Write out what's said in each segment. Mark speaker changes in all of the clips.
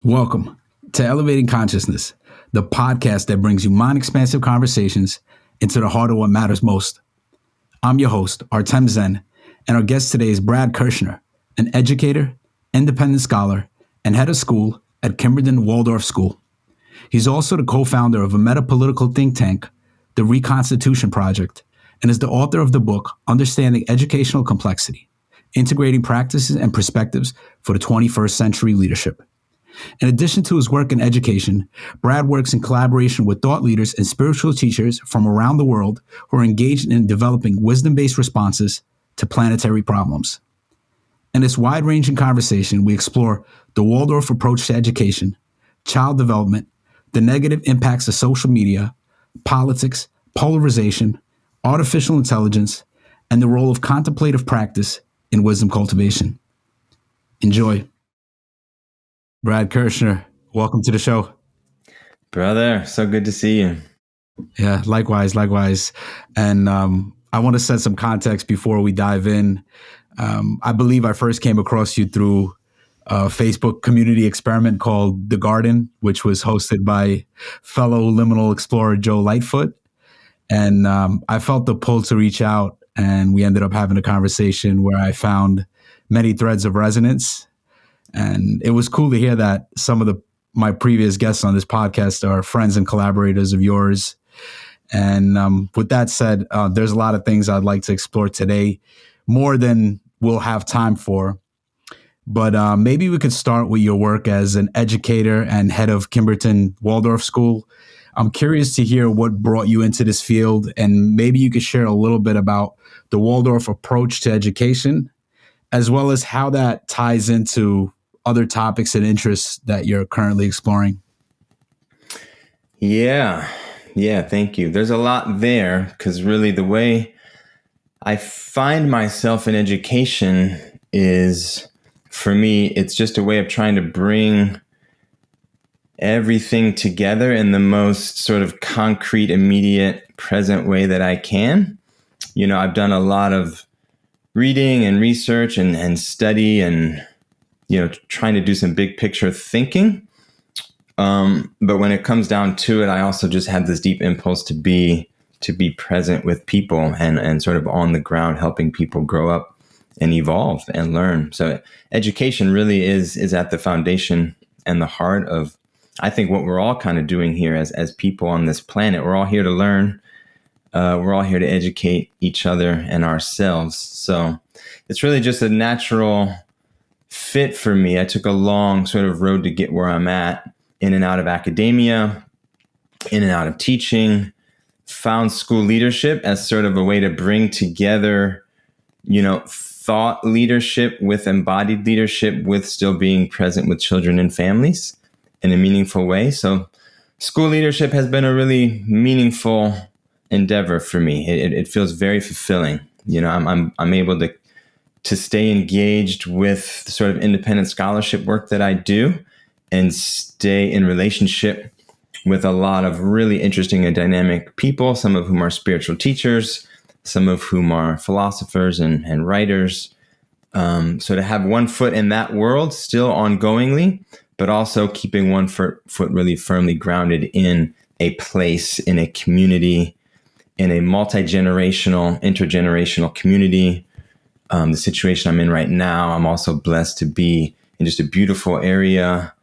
Speaker 1: Welcome to Elevating Consciousness, the podcast that brings you mind-expansive conversations into the heart of what matters most. I'm your host, Artem, and our guest today is Brad Kershner, an educator, independent scholar, and head of school at Kimberton Waldorf School. He's also the co-founder of a metapolitical think tank, the Reconstitution Project, and is the author of the book, Understanding Educational Complexity, Integrating Practices and Perspectives for the 21st Century Leadership. In addition to his work in education, Brad works in collaboration with thought leaders and spiritual teachers from around the world who are engaged in developing wisdom-based responses to planetary problems. In this wide-ranging conversation, we explore the Waldorf approach to education, child development, the negative impacts of social media, politics, polarization, artificial intelligence, and the role of contemplative practice in wisdom cultivation. Enjoy. Brad Kershner, welcome to the show.
Speaker 2: Brother, so good to see you.
Speaker 1: Yeah, likewise. And I want to set some context before we dive in. I believe I first came across you through a Facebook community experiment called The Garden, which was hosted by fellow liminal explorer Joe Lightfoot. And I felt the pull to reach out, and we ended up having a conversation where I found many threads of resonance. And it was cool to hear that some of my previous guests on this podcast are friends and collaborators of yours. And with that said, there's a lot of things I'd like to explore today, more than we'll have time for. But maybe we could start with your work as an educator and head of Kimberton Waldorf School. I'm curious to hear what brought you into this field, and maybe you could share a little bit about the Waldorf approach to education, as well as how that ties into other topics and interests that you're currently exploring.
Speaker 2: Yeah, thank you. There's a lot there, because really the way I find myself in education is, for me, it's just a way of trying to bring everything together in the most sort of concrete, immediate, present way that I can. You know, I've done a lot of reading and research and study and trying to do some big picture thinking. But when it comes down to it, I also just have this deep impulse to be present with people and sort of on the ground, helping people grow up and evolve and learn. So education really is at the foundation and the heart of, I think, what we're all kind of doing here as people on this planet. We're all here to learn. We're all here to educate each other and ourselves. So it's really just a natural fit for me. I took a long sort of road to get where I'm at, in and out of academia, in and out of teaching, found school leadership as sort of a way to bring together, thought leadership with embodied leadership, with still being present with children and families in a meaningful way. So school leadership has been a really meaningful endeavor for me. It feels very fulfilling. I'm able to stay engaged with the sort of independent scholarship work that I do and stay in relationship with a lot of really interesting and dynamic people, some of whom are spiritual teachers, some of whom are philosophers and writers. So to have one foot in that world still ongoingly, but also keeping one foot really firmly grounded in a place, in a community, in a multi-generational, intergenerational community. The situation I'm in right now, I'm also blessed to be in just a beautiful area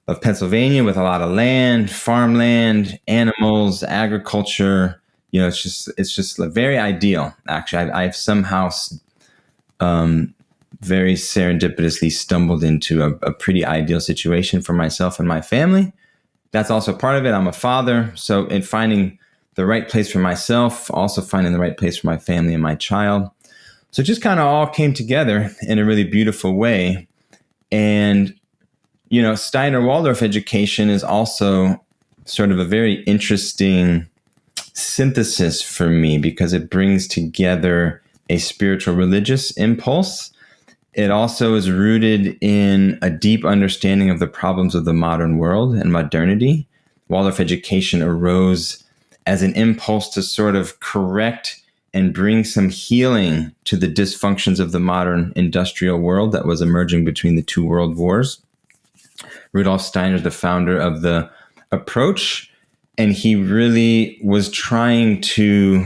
Speaker 2: of Pennsylvania with a lot of land, farmland, animals, agriculture. It's just very ideal. Actually, I've somehow very serendipitously stumbled into a pretty ideal situation for myself and my family. That's also part of it. I'm a father, so in finding the right place for myself, also finding the right place for my family and my child. So it just kind of all came together in a really beautiful way. And, Steiner Waldorf education is also sort of a very interesting synthesis for me, because it brings together a spiritual religious impulse. It also is rooted in a deep understanding of the problems of the modern world and modernity. Waldorf education arose as an impulse to sort of correct and bring some healing to the dysfunctions of the modern industrial world that was emerging between the two world wars. Rudolf Steiner, the founder of the approach, and he really was trying to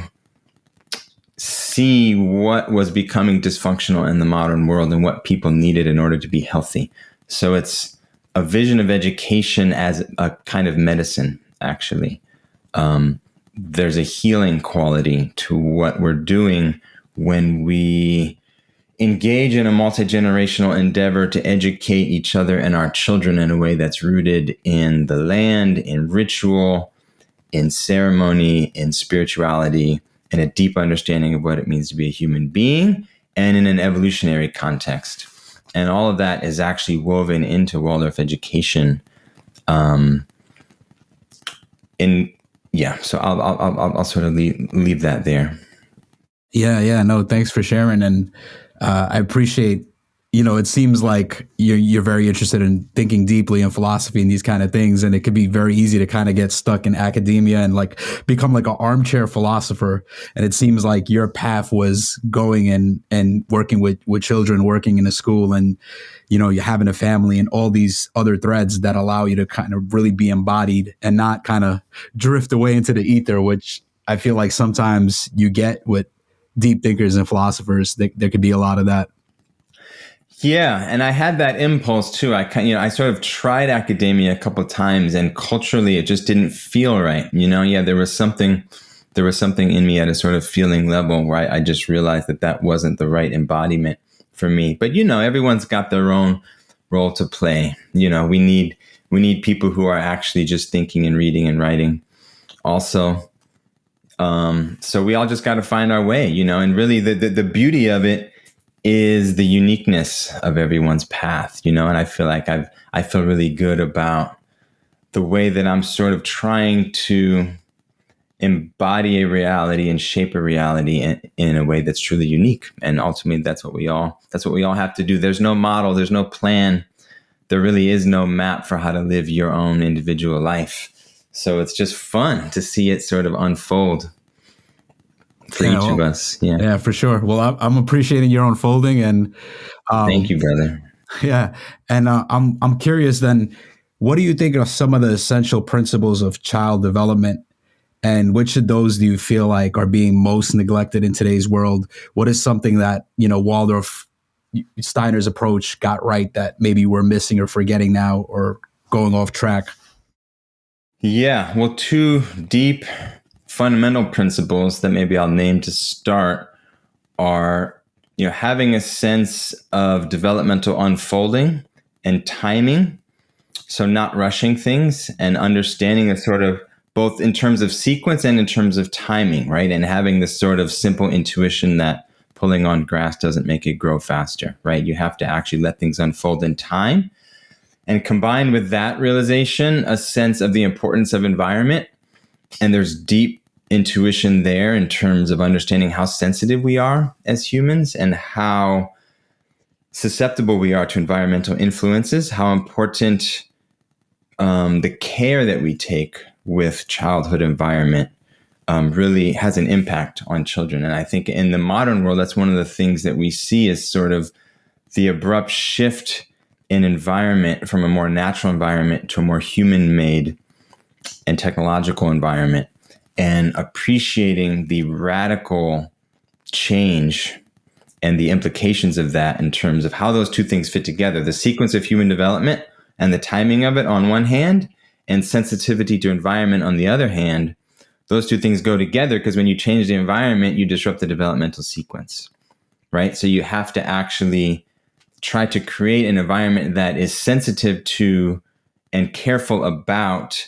Speaker 2: see what was becoming dysfunctional in the modern world and what people needed in order to be healthy. So it's a vision of education as a kind of medicine, actually. There's a healing quality to what we're doing when we engage in a multi-generational endeavor to educate each other and our children in a way that's rooted in the land, in ritual, in ceremony, in spirituality, and a deep understanding of what it means to be a human being, and in an evolutionary context. And all of that is actually woven into Waldorf education. So I'll sort of leave that there.
Speaker 1: Yeah. No, thanks for sharing. And I appreciate, it seems like you're very interested in thinking deeply in philosophy and these kind of things. And it could be very easy to kind of get stuck in academia and like become like an armchair philosopher. And it seems like your path was going and working with children, working in a school, and, you're having a family and all these other threads that allow you to kind of really be embodied and not kind of drift away into the ether, which I feel like sometimes you get with deep thinkers and philosophers. There could be a lot of that.
Speaker 2: Yeah, and I had that impulse too. I sort of tried academia a couple of times, and culturally, it just didn't feel right. There was something in me at a sort of feeling level where I just realized that wasn't the right embodiment for me. But everyone's got their own role to play. We need people who are actually just thinking and reading and writing, also. So we all just got to find our way, and really the beauty of it is the uniqueness of everyone's path, and I feel like I feel really good about the way that I'm sort of trying to embody a reality and shape a reality in a way that's truly unique. And ultimately, that's what we all have to do. There's no model, there's no plan. There really is no map for how to live your own individual life. So it's just fun to see it sort of unfold for each of us.
Speaker 1: Yeah, for sure. Well, I'm appreciating your unfolding, and
Speaker 2: thank you, brother.
Speaker 1: Yeah, and I'm curious. Then, what do you think are some of the essential principles of child development, and which of those do you feel like are being most neglected in today's world? What is something that Waldorf Steiner's approach got right that maybe we're missing or forgetting now or going off track?
Speaker 2: Yeah, well, two deep fundamental principles that maybe I'll name to start are, having a sense of developmental unfolding and timing. So not rushing things and understanding the sort of both in terms of sequence and in terms of timing, right? And having this sort of simple intuition that pulling on grass doesn't make it grow faster, right? You have to actually let things unfold in time. And combined with that realization, a sense of the importance of environment. And there's deep intuition there in terms of understanding how sensitive we are as humans and how susceptible we are to environmental influences, how important the care that we take with childhood environment really has an impact on children. And I think in the modern world, that's one of the things that we see is sort of the abrupt shift in environment from a more natural environment to a more human-made and technological environment, and appreciating the radical change and the implications of that in terms of how those two things fit together, the sequence of human development and the timing of it on one hand, and sensitivity to environment on the other hand. Those two things go together because when you change the environment, you disrupt the developmental sequence, right? So you have to actually try to create an environment that is sensitive to and careful about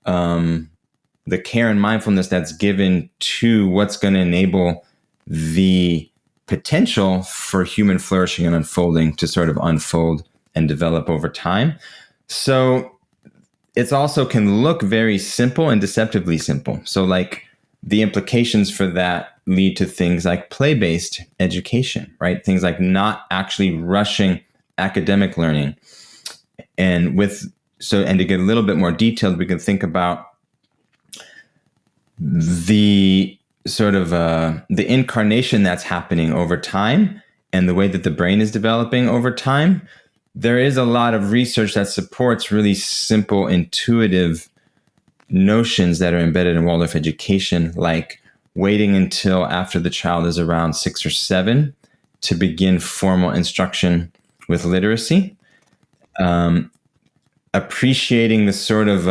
Speaker 2: the care and mindfulness that's given to what's going to enable the potential for human flourishing and unfolding to sort of unfold and develop over time. So it's also can look very simple and deceptively simple. So like the implications for that lead to things like play-based education, right? Things like not actually rushing academic learning. And to get a little bit more detailed, we can think about the sort of the incarnation that's happening over time and the way that the brain is developing over time. there is a lot of research that supports really simple, intuitive notions that are embedded in Waldorf education, like waiting until after the child is around 6 or 7 to begin formal instruction with literacy. Appreciating the sort of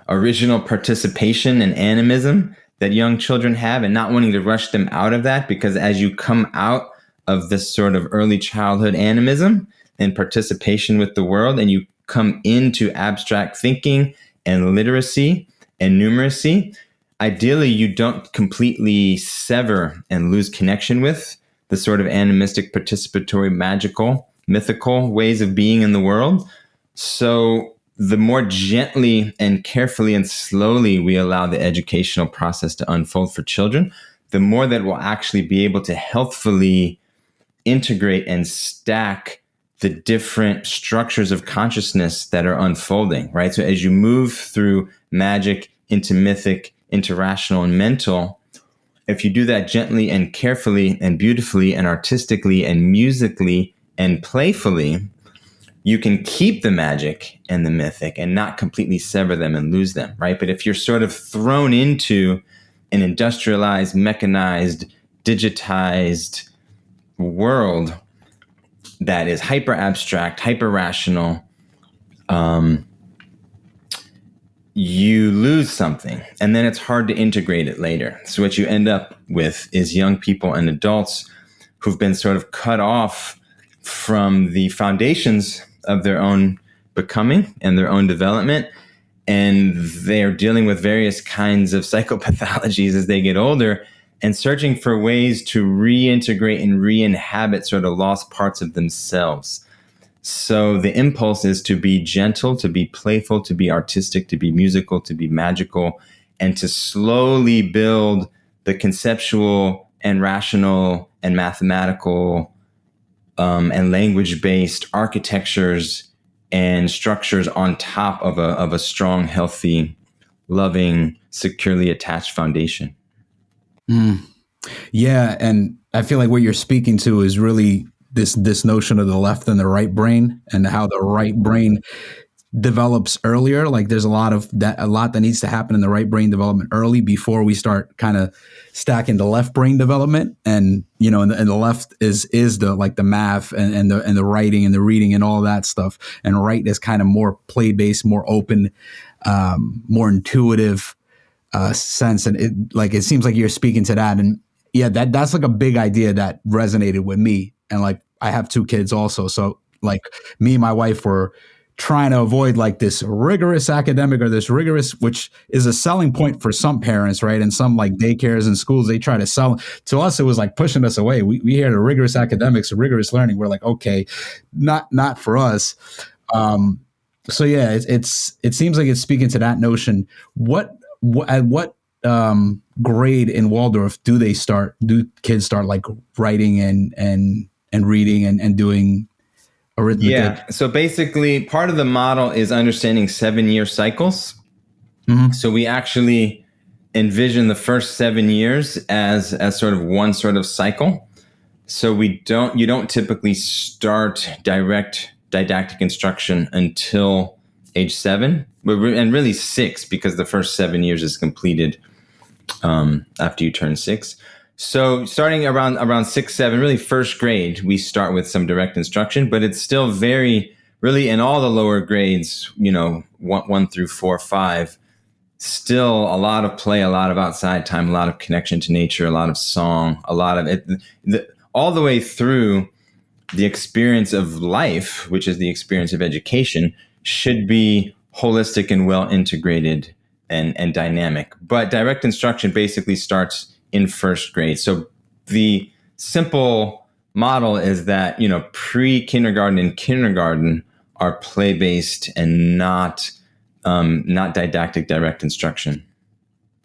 Speaker 2: original participation and animism that young children have, and not wanting to rush them out of that, because as you come out of this sort of early childhood animism and participation with the world, and you come into abstract thinking and literacy and numeracy, ideally you don't completely sever and lose connection with the sort of animistic, participatory, magical, mythical ways of being in the world. So the more gently and carefully and slowly we allow the educational process to unfold for children, the more that we'll actually be able to healthfully integrate and stack the different structures of consciousness that are unfolding, right? So as you move through magic into mythic, into rational and mental, if you do that gently and carefully and beautifully and artistically and musically and playfully, you can keep the magic and the mythic and not completely sever them and lose them, right? But if you're sort of thrown into an industrialized, mechanized, digitized world that is hyper abstract, hyper rational, you lose something, and then it's hard to integrate it later. So what you end up with is young people and adults who've been sort of cut off from the foundations of their own becoming and their own development, and they're dealing with various kinds of psychopathologies as they get older and searching for ways to reintegrate and re-inhabit sort of lost parts of themselves. So the impulse is to be gentle, to be playful, to be artistic, to be musical, to be magical, and to slowly build the conceptual and rational and mathematical and language-based architectures and structures on top of a strong, healthy, loving, securely attached foundation.
Speaker 1: Yeah, and I feel like what you're speaking to is really this notion of the left and the right brain, and how the right brain develops earlier. Like there's a lot that needs to happen in the right brain development early before we start kind of stacking the left brain development. And and the left is the like the math and the writing and the reading and all that stuff. And right is kind of more play based, more open, more intuitive sense. And it seems like you're speaking to that. And yeah, that's like a big idea that resonated with me. And like I have 2 kids also, so like me and my wife were trying to avoid like this rigorous academic or this rigorous, which is a selling point for some parents, right? And some like daycares and schools, they try to sell. To us, it was like pushing us away. We hear the rigorous academics, rigorous learning. We're like, okay, not for us. So yeah, it seems like it's speaking to that notion. At what grade in Waldorf do kids start like writing and reading and doing arithmetic?
Speaker 2: Yeah. So basically, part of the model is understanding 7-year cycles. Mm-hmm. So we actually envision the first 7 years as sort of one sort of cycle. So you don't typically start direct didactic instruction until age 7, and really 6, because the first 7 years is completed after you turn 6. So starting around 6, 7, really first grade, we start with some direct instruction, but it's still very, really in all the lower grades, 1 through 4, 5, still a lot of play, a lot of outside time, a lot of connection to nature, a lot of song, a lot of it, all the way through the experience of life, which is the experience of education, should be holistic and well integrated and dynamic. But direct instruction basically starts in first grade. So the simple model is that, pre-kindergarten and kindergarten are play-based and not didactic direct instruction.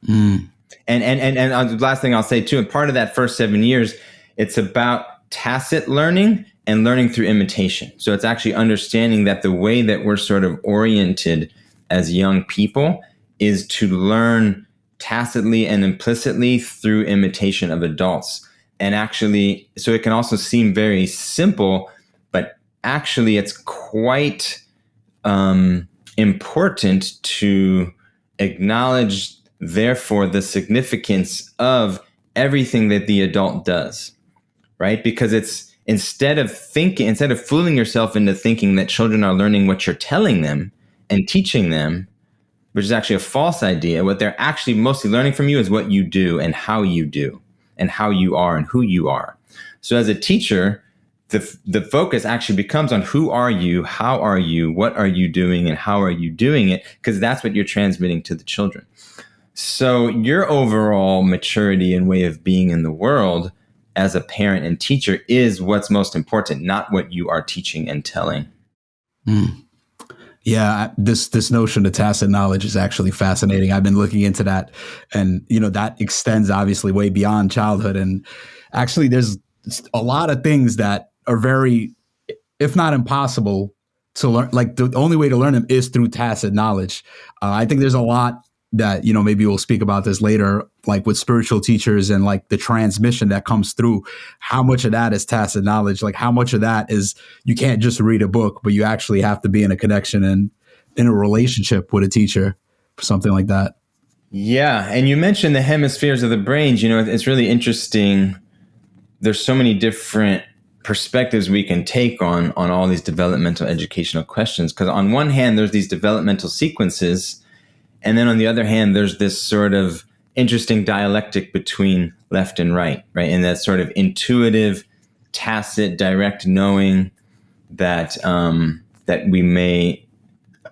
Speaker 2: And the last thing I'll say too, and part of that first 7 years, it's about tacit learning and learning through imitation. So it's actually understanding that the way that we're sort of oriented as young people is to learn tacitly and implicitly through imitation of adults. And actually, so it can also seem very simple, but actually it's quite important to acknowledge, therefore, the significance of everything that the adult does, right? Because it's instead of fooling yourself into thinking that children are learning what you're telling them and teaching them, which is actually a false idea, what they're actually mostly learning from you is what you do and how you are and who you are. So as a teacher, the focus actually becomes on who are you, how are you, what are you doing, and how are you doing it, because that's what you're transmitting to the children. So your overall maturity and way of being in the world as a parent and teacher is what's most important, not what you are teaching and telling.
Speaker 1: Yeah, this notion of tacit knowledge is actually fascinating. I've been looking into that, and that extends obviously way beyond childhood. And actually, there's a lot of things that are very, if not impossible, to learn. Like the only way to learn them is through tacit knowledge. I think there's a lot that maybe we'll speak about this later, like with spiritual teachers and like the transmission that comes through. How much of that is tacit knowledge? Like how much of that is you can't just read a book, but you actually have to be in a connection and in a relationship with a teacher, something like that.
Speaker 2: Yeah, and you mentioned the hemispheres of the brains. It's really interesting. There's so many different perspectives we can take on all these developmental educational questions, because on one hand, there's these developmental sequences, and then on the other hand, there's this sort of interesting dialectic between left and right? And that sort of intuitive, tacit, direct knowing that that we may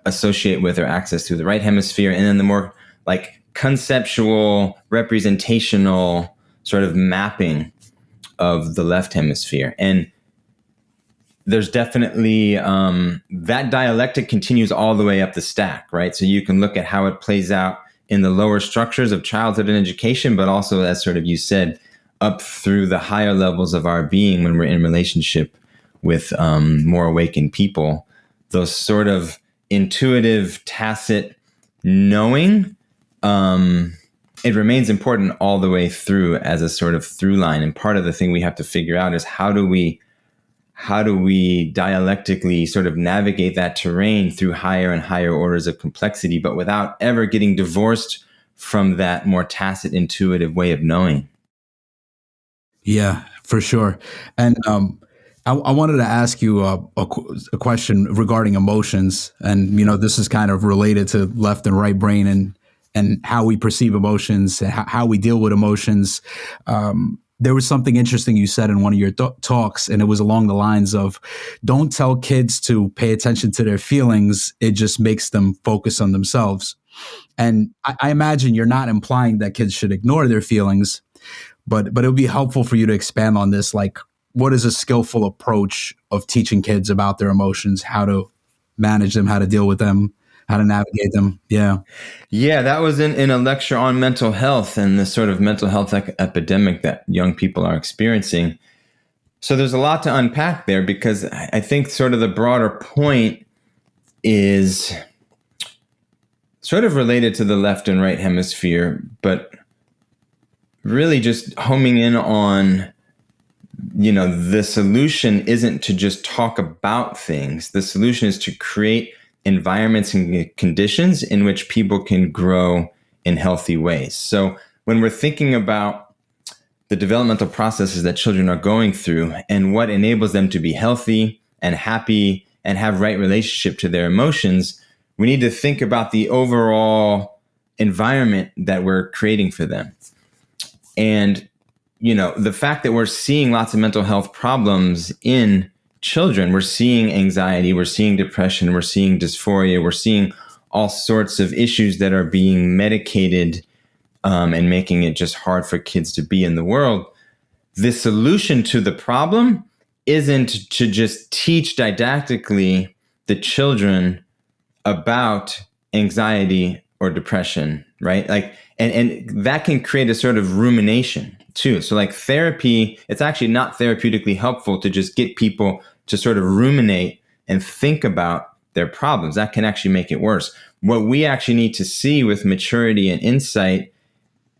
Speaker 2: associate with or access through the right hemisphere, and then the more like conceptual, representational sort of mapping of the left hemisphere. And there's definitely that dialectic continues all the way up the stack, right? So you can look at how it plays out in the lower structures of childhood and education, but also, as sort of you said, up through the higher levels of our being when we're in relationship with more awakened people. Those sort of intuitive, tacit knowing, it remains important all the way through as a sort of through line. And part of the thing we have to figure out is how do we dialectically sort of navigate that terrain through higher and higher orders of complexity, but without ever getting divorced from that more tacit, intuitive way of knowing.
Speaker 1: Yeah, for sure. And I wanted to ask you a question regarding emotions. And, this is kind of related to left and right brain and how we perceive emotions, how we deal with emotions. There was something interesting you said in one of your talks, and it was along the lines of, don't tell kids to pay attention to their feelings. It just makes them focus on themselves. And I imagine you're not implying that kids should ignore their feelings, but it would be helpful for you to expand on this. Like, what is a skillful approach of teaching kids about their emotions, how to manage them, how to deal with them, how to navigate them? Yeah.
Speaker 2: Yeah, that was in a lecture on mental health and the sort of mental health epidemic that young people are experiencing. So there's a lot to unpack there, because I think sort of the broader point is sort of related to the left and right hemisphere, but really just homing in on, the solution isn't to just talk about things. The solution is to create environments and conditions in which people can grow in healthy ways. So when we're thinking about the developmental processes that children are going through and what enables them to be healthy and happy and have right relationship to their emotions, we need to think about the overall environment that we're creating for them. And, the fact that we're seeing lots of mental health problems in children, we're seeing anxiety, we're seeing depression, we're seeing dysphoria, we're seeing all sorts of issues that are being medicated and making it just hard for kids to be in the world. The solution to the problem isn't to just teach didactically the children about anxiety or depression, right? Like, and that can create a sort of rumination too. So like therapy, it's actually not therapeutically helpful to just get people to sort of ruminate and think about their problems. That can actually make it worse. What we actually need to see with maturity and insight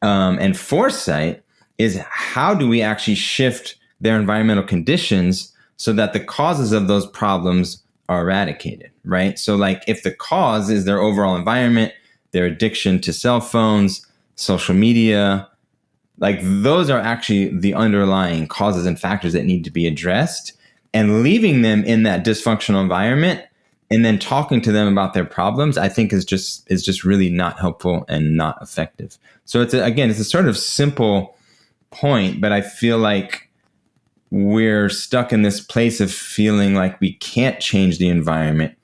Speaker 2: and foresight is how do we actually shift their environmental conditions so that the causes of those problems are eradicated, right? So like if the cause is their overall environment, their addiction to cell phones, social media, like those are actually the underlying causes and factors that need to be addressed, and leaving them in that dysfunctional environment and then talking to them about their problems, I think is just really not helpful and not effective. So it's a sort of simple point, but I feel like we're stuck in this place of feeling like we can't change the environment,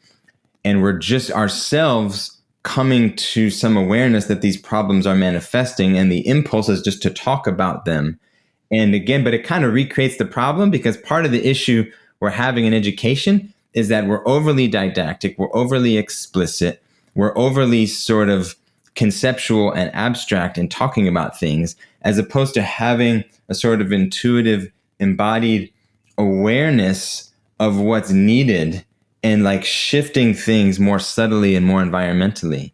Speaker 2: and we're just ourselves coming to some awareness that these problems are manifesting, and the impulse is just to talk about them. And again, but it kind of recreates the problem, because part of the issue we're having in education is that we're overly didactic, we're overly explicit, we're overly sort of conceptual and abstract in talking about things, as opposed to having a sort of intuitive, embodied awareness of what's needed, and like shifting things more subtly and more environmentally.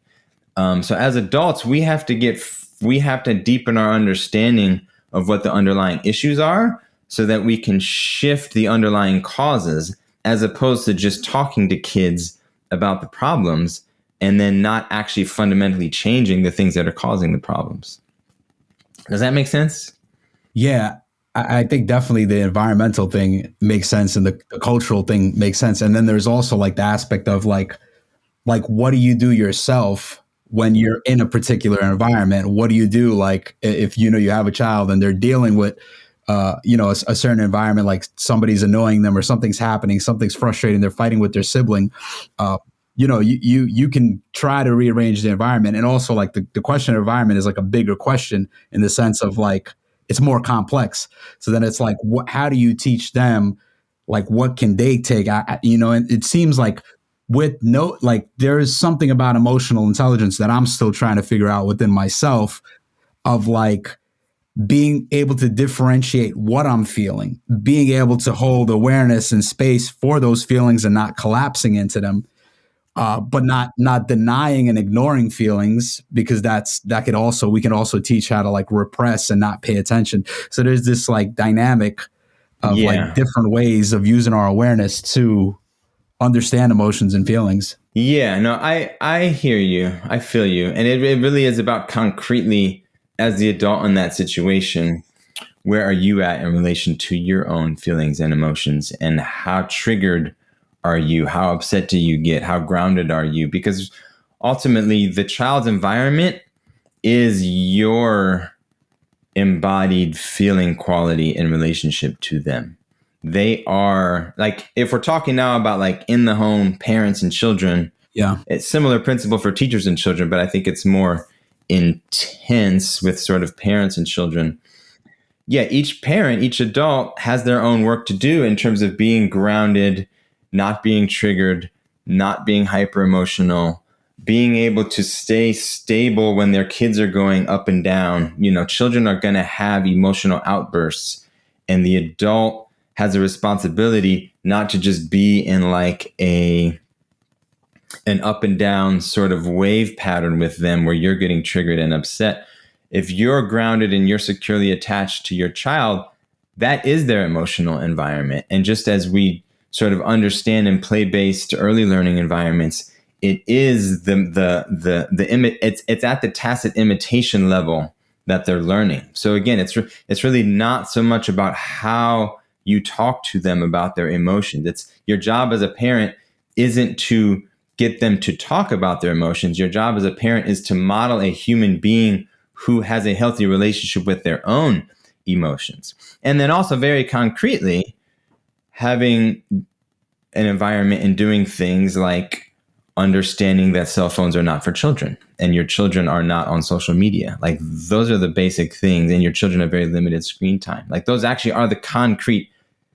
Speaker 2: So as adults, we have to deepen our understanding of what the underlying issues are, so that we can shift the underlying causes, as opposed to just talking to kids about the problems and then not actually fundamentally changing the things that are causing the problems. Does that make sense?
Speaker 1: Yeah, I think definitely the environmental thing makes sense, and the cultural thing makes sense. And then there's also like the aspect of like what do you do yourself when you're in a particular environment? What do you do? Like if you have a child and they're dealing with a certain environment, like somebody's annoying them or something's happening, something's frustrating, they're fighting with their sibling. You can try to rearrange the environment. And also like the question of environment is like a bigger question, in the sense of like it's more complex. So then it's like, how do you teach them? Like, what can they take? And it seems like there is something about emotional intelligence that I'm still trying to figure out within myself, of like being able to differentiate what I'm feeling, being able to hold awareness and space for those feelings and not collapsing into them. But not denying and ignoring feelings, because we can also teach how to like repress and not pay attention. So there's this like dynamic of like different ways of using our awareness to understand emotions and feelings.
Speaker 2: Yeah, no, I hear you. I feel you. And it really is about concretely, as the adult in that situation, where are you at in relation to your own feelings and emotions, and how triggered are you? How upset do you get? How grounded are you? Because ultimately, the child's environment is your embodied feeling quality in relationship to them. They are like, if we're talking now about like in the home, parents and children, it's similar principle for teachers and children, but I think it's more intense with sort of parents and children. Yeah, each parent, each adult has their own work to do in terms of being grounded, not being triggered, not being hyper emotional, being able to stay stable when their kids are going up and down. Children are going to have emotional outbursts, and the adult has a responsibility not to just be in like an up and down sort of wave pattern with them where you're getting triggered and upset. If you're grounded and you're securely attached to your child, that is their emotional environment. And just as we sort of understand in play-based early learning environments, it is it's at the tacit imitation level that they're learning. So again, it's really not so much about how you talk to them about their emotions. It's your job as a parent isn't to get them to talk about their emotions. Your job as a parent is to model a human being who has a healthy relationship with their own emotions. And then also very concretely, having an environment and doing things like understanding that cell phones are not for children and your children are not on social media. Like those are the basic things, and your children have very limited screen time. Like those actually are the concrete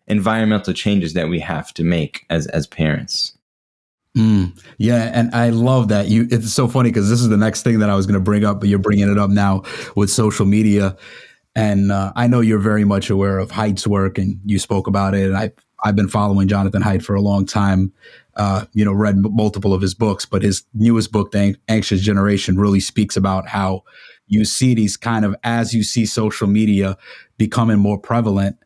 Speaker 2: environmental changes that we have to make as parents.
Speaker 1: Yeah, and I love that. It's so funny because this is the next thing that I was going to bring up, but you're bringing it up now with social media. And I know you're very much aware of Haidt's work, and you spoke about it. And I've been following Jonathan Haidt for a long time. Read multiple of his books, but his newest book, The Anxious Generation, really speaks about how you see these kind of, as you see social media becoming more prevalent,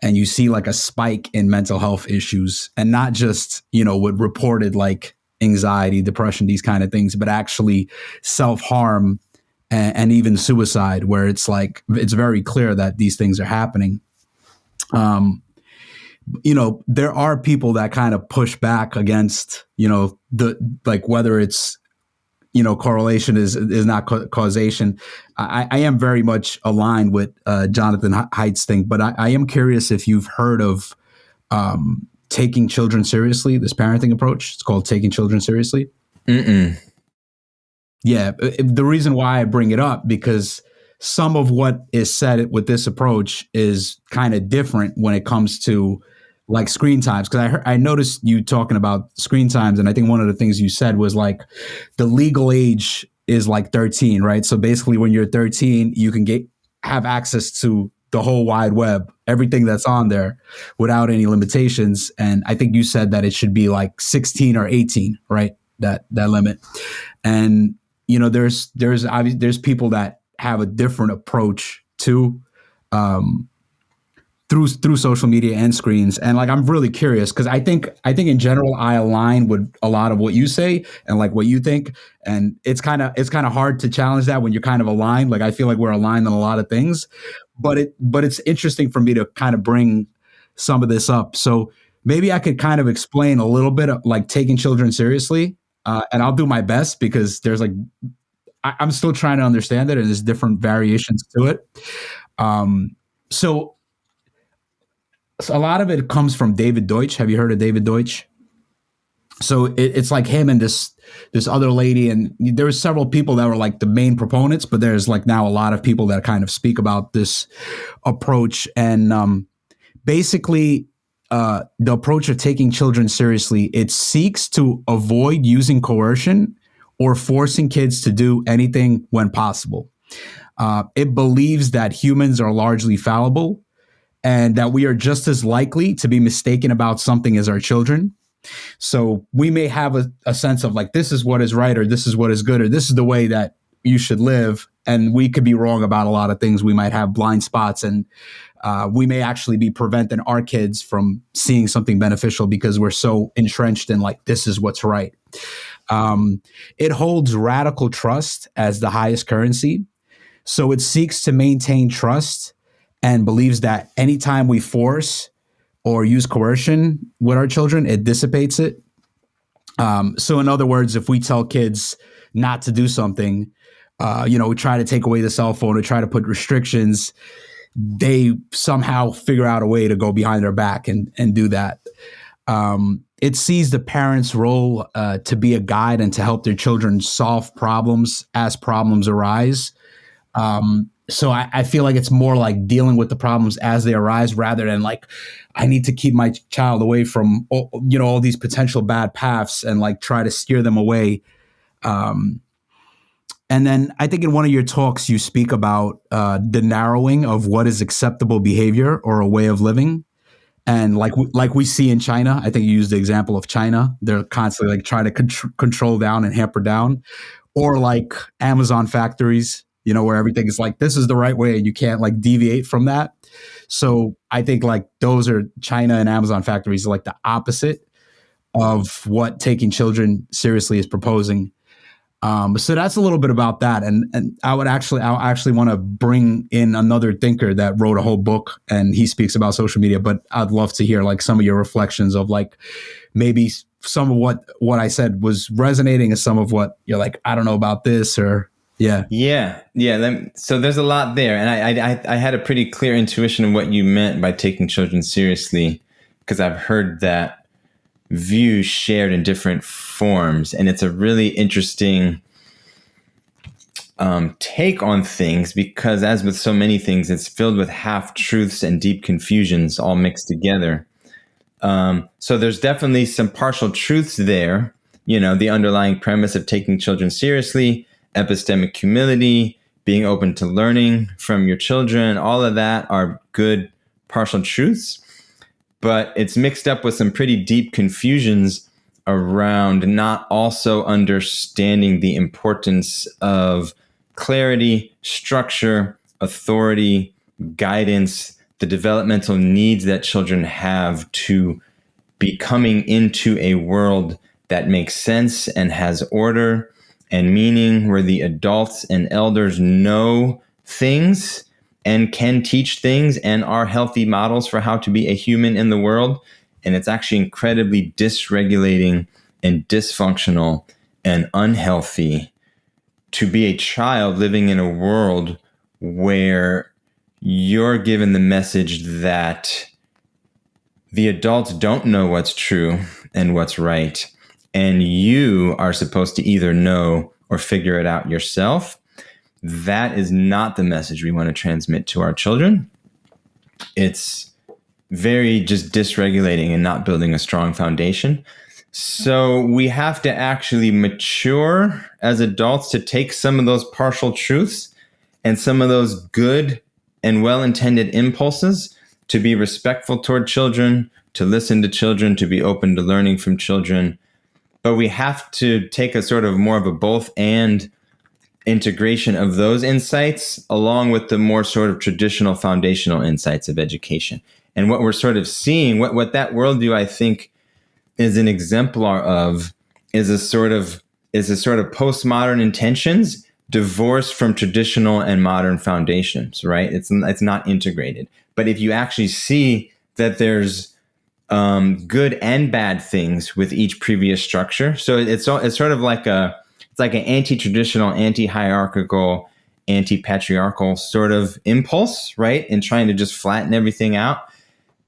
Speaker 1: and you see like a spike in mental health issues, and not just, with reported like anxiety, depression, these kind of things, but actually self-harm and even suicide, where it's like, it's very clear that these things are happening. There are people that kind of push back against, whether it's, correlation is not causation. I am very much aligned with Jonathan Haidt's thing, but I am curious if you've heard of taking children seriously, this parenting approach. It's called taking children seriously.
Speaker 2: Mm-mm.
Speaker 1: Yeah. The reason why I bring it up, because some of what is said with this approach is kind of different when it comes to like screen times. Because I noticed you talking about screen times, and I think one of the things you said was like the legal age is like 13, right? So basically, when you're 13, you can have access to the whole wide web, everything that's on there, without any limitations. And I think you said that it should be like 16 or 18, right? That limit. And there's people that have a different approach to through social media and screens. And like, I'm really curious, because I think in general, I align with a lot of what you say and like what you think. And it's kind of hard to challenge that when you're kind of aligned. Like, I feel like we're aligned on a lot of things, but it's interesting for me to kind of bring some of this up. So maybe I could kind of explain a little bit of like taking children seriously. And I'll do my best, because there's like, I'm still trying to understand it, and there's different variations to it. So a lot of it comes from David Deutsch. Have you heard of David Deutsch? So it's like him and this other lady, and there were several people that were like the main proponents, but there's like now a lot of people that kind of speak about this approach. And basically, the approach of taking children seriously, it seeks to avoid using coercion or forcing kids to do anything when possible. It believes that humans are largely fallible, and that we are just as likely to be mistaken about something as our children. So we may have a sense of like, this is what is right, or this is what is good, or this is the way that you should live. And we could be wrong about a lot of things. We might have blind spots, and we may actually be preventing our kids from seeing something beneficial because we're so entrenched in like, this is what's right. It holds radical trust as the highest currency. So it seeks to maintain trust and believes that anytime we force or use coercion with our children, it dissipates it. So in other words, if we tell kids not to do something, we try to take away the cell phone or try to put restrictions, they somehow figure out a way to go behind their back and do that. It sees the parents' role to be a guide and to help their children solve problems as problems arise. So I feel like it's more like dealing with the problems as they arise, rather than like, I need to keep my child away from, all these potential bad paths and like try to steer them away. And then I think in one of your talks, you speak about the narrowing of what is acceptable behavior or a way of living. And like we see in China, I think you used the example of China. They're constantly like trying to control down and hamper down, or like Amazon factories, where everything is like, this is the right way and you can't like deviate from that. So I think like those are China and Amazon factories are like the opposite of what taking children seriously is proposing. So that's a little bit about that. And I'll actually want to bring in another thinker that wrote a whole book, and he speaks about social media, but I'd love to hear like some of your reflections of like, maybe some of what I said was resonating, and some of what you're like, I don't know about this, or yeah.
Speaker 2: So there's a lot there, and I had a pretty clear intuition of what you meant by taking children seriously, because I've heard that view shared in different forms, and it's a really interesting take on things, because as with so many things, it's filled with half truths and deep confusions all mixed together. So there's definitely some partial truths there. The underlying premise of taking children seriously, epistemic humility, being open to learning from your children, all of that are good partial truths. But it's mixed up with some pretty deep confusions around not also understanding the importance of clarity, structure, authority, guidance, the developmental needs that children have to be coming into a world that makes sense and has order and meaning, where the adults and elders know things and can teach things and are healthy models for how to be a human in the world. And it's actually incredibly dysregulating and dysfunctional and unhealthy to be a child living in a world where you're given the message that the adults don't know what's true and what's right, and you are supposed to either know or figure it out yourself. That is not the message we want to transmit to our children. It's very just dysregulating and not building a strong foundation. So we have to actually mature as adults to take some of those partial truths and some of those good and well-intended impulses to be respectful toward children, to listen to children, to be open to learning from children. But we have to take a sort of more of a both and integration of those insights along with the more sort of traditional foundational insights of education. And what we're sort of seeing, what that worldview, I think, is an exemplar of, is a sort of postmodern intentions divorced from traditional and modern foundations, right? It's not integrated. But if you actually see that there's good and bad things with each previous structure, so it's sort of like an anti-traditional, anti-hierarchical, anti-patriarchal sort of impulse, right? In trying to just flatten everything out.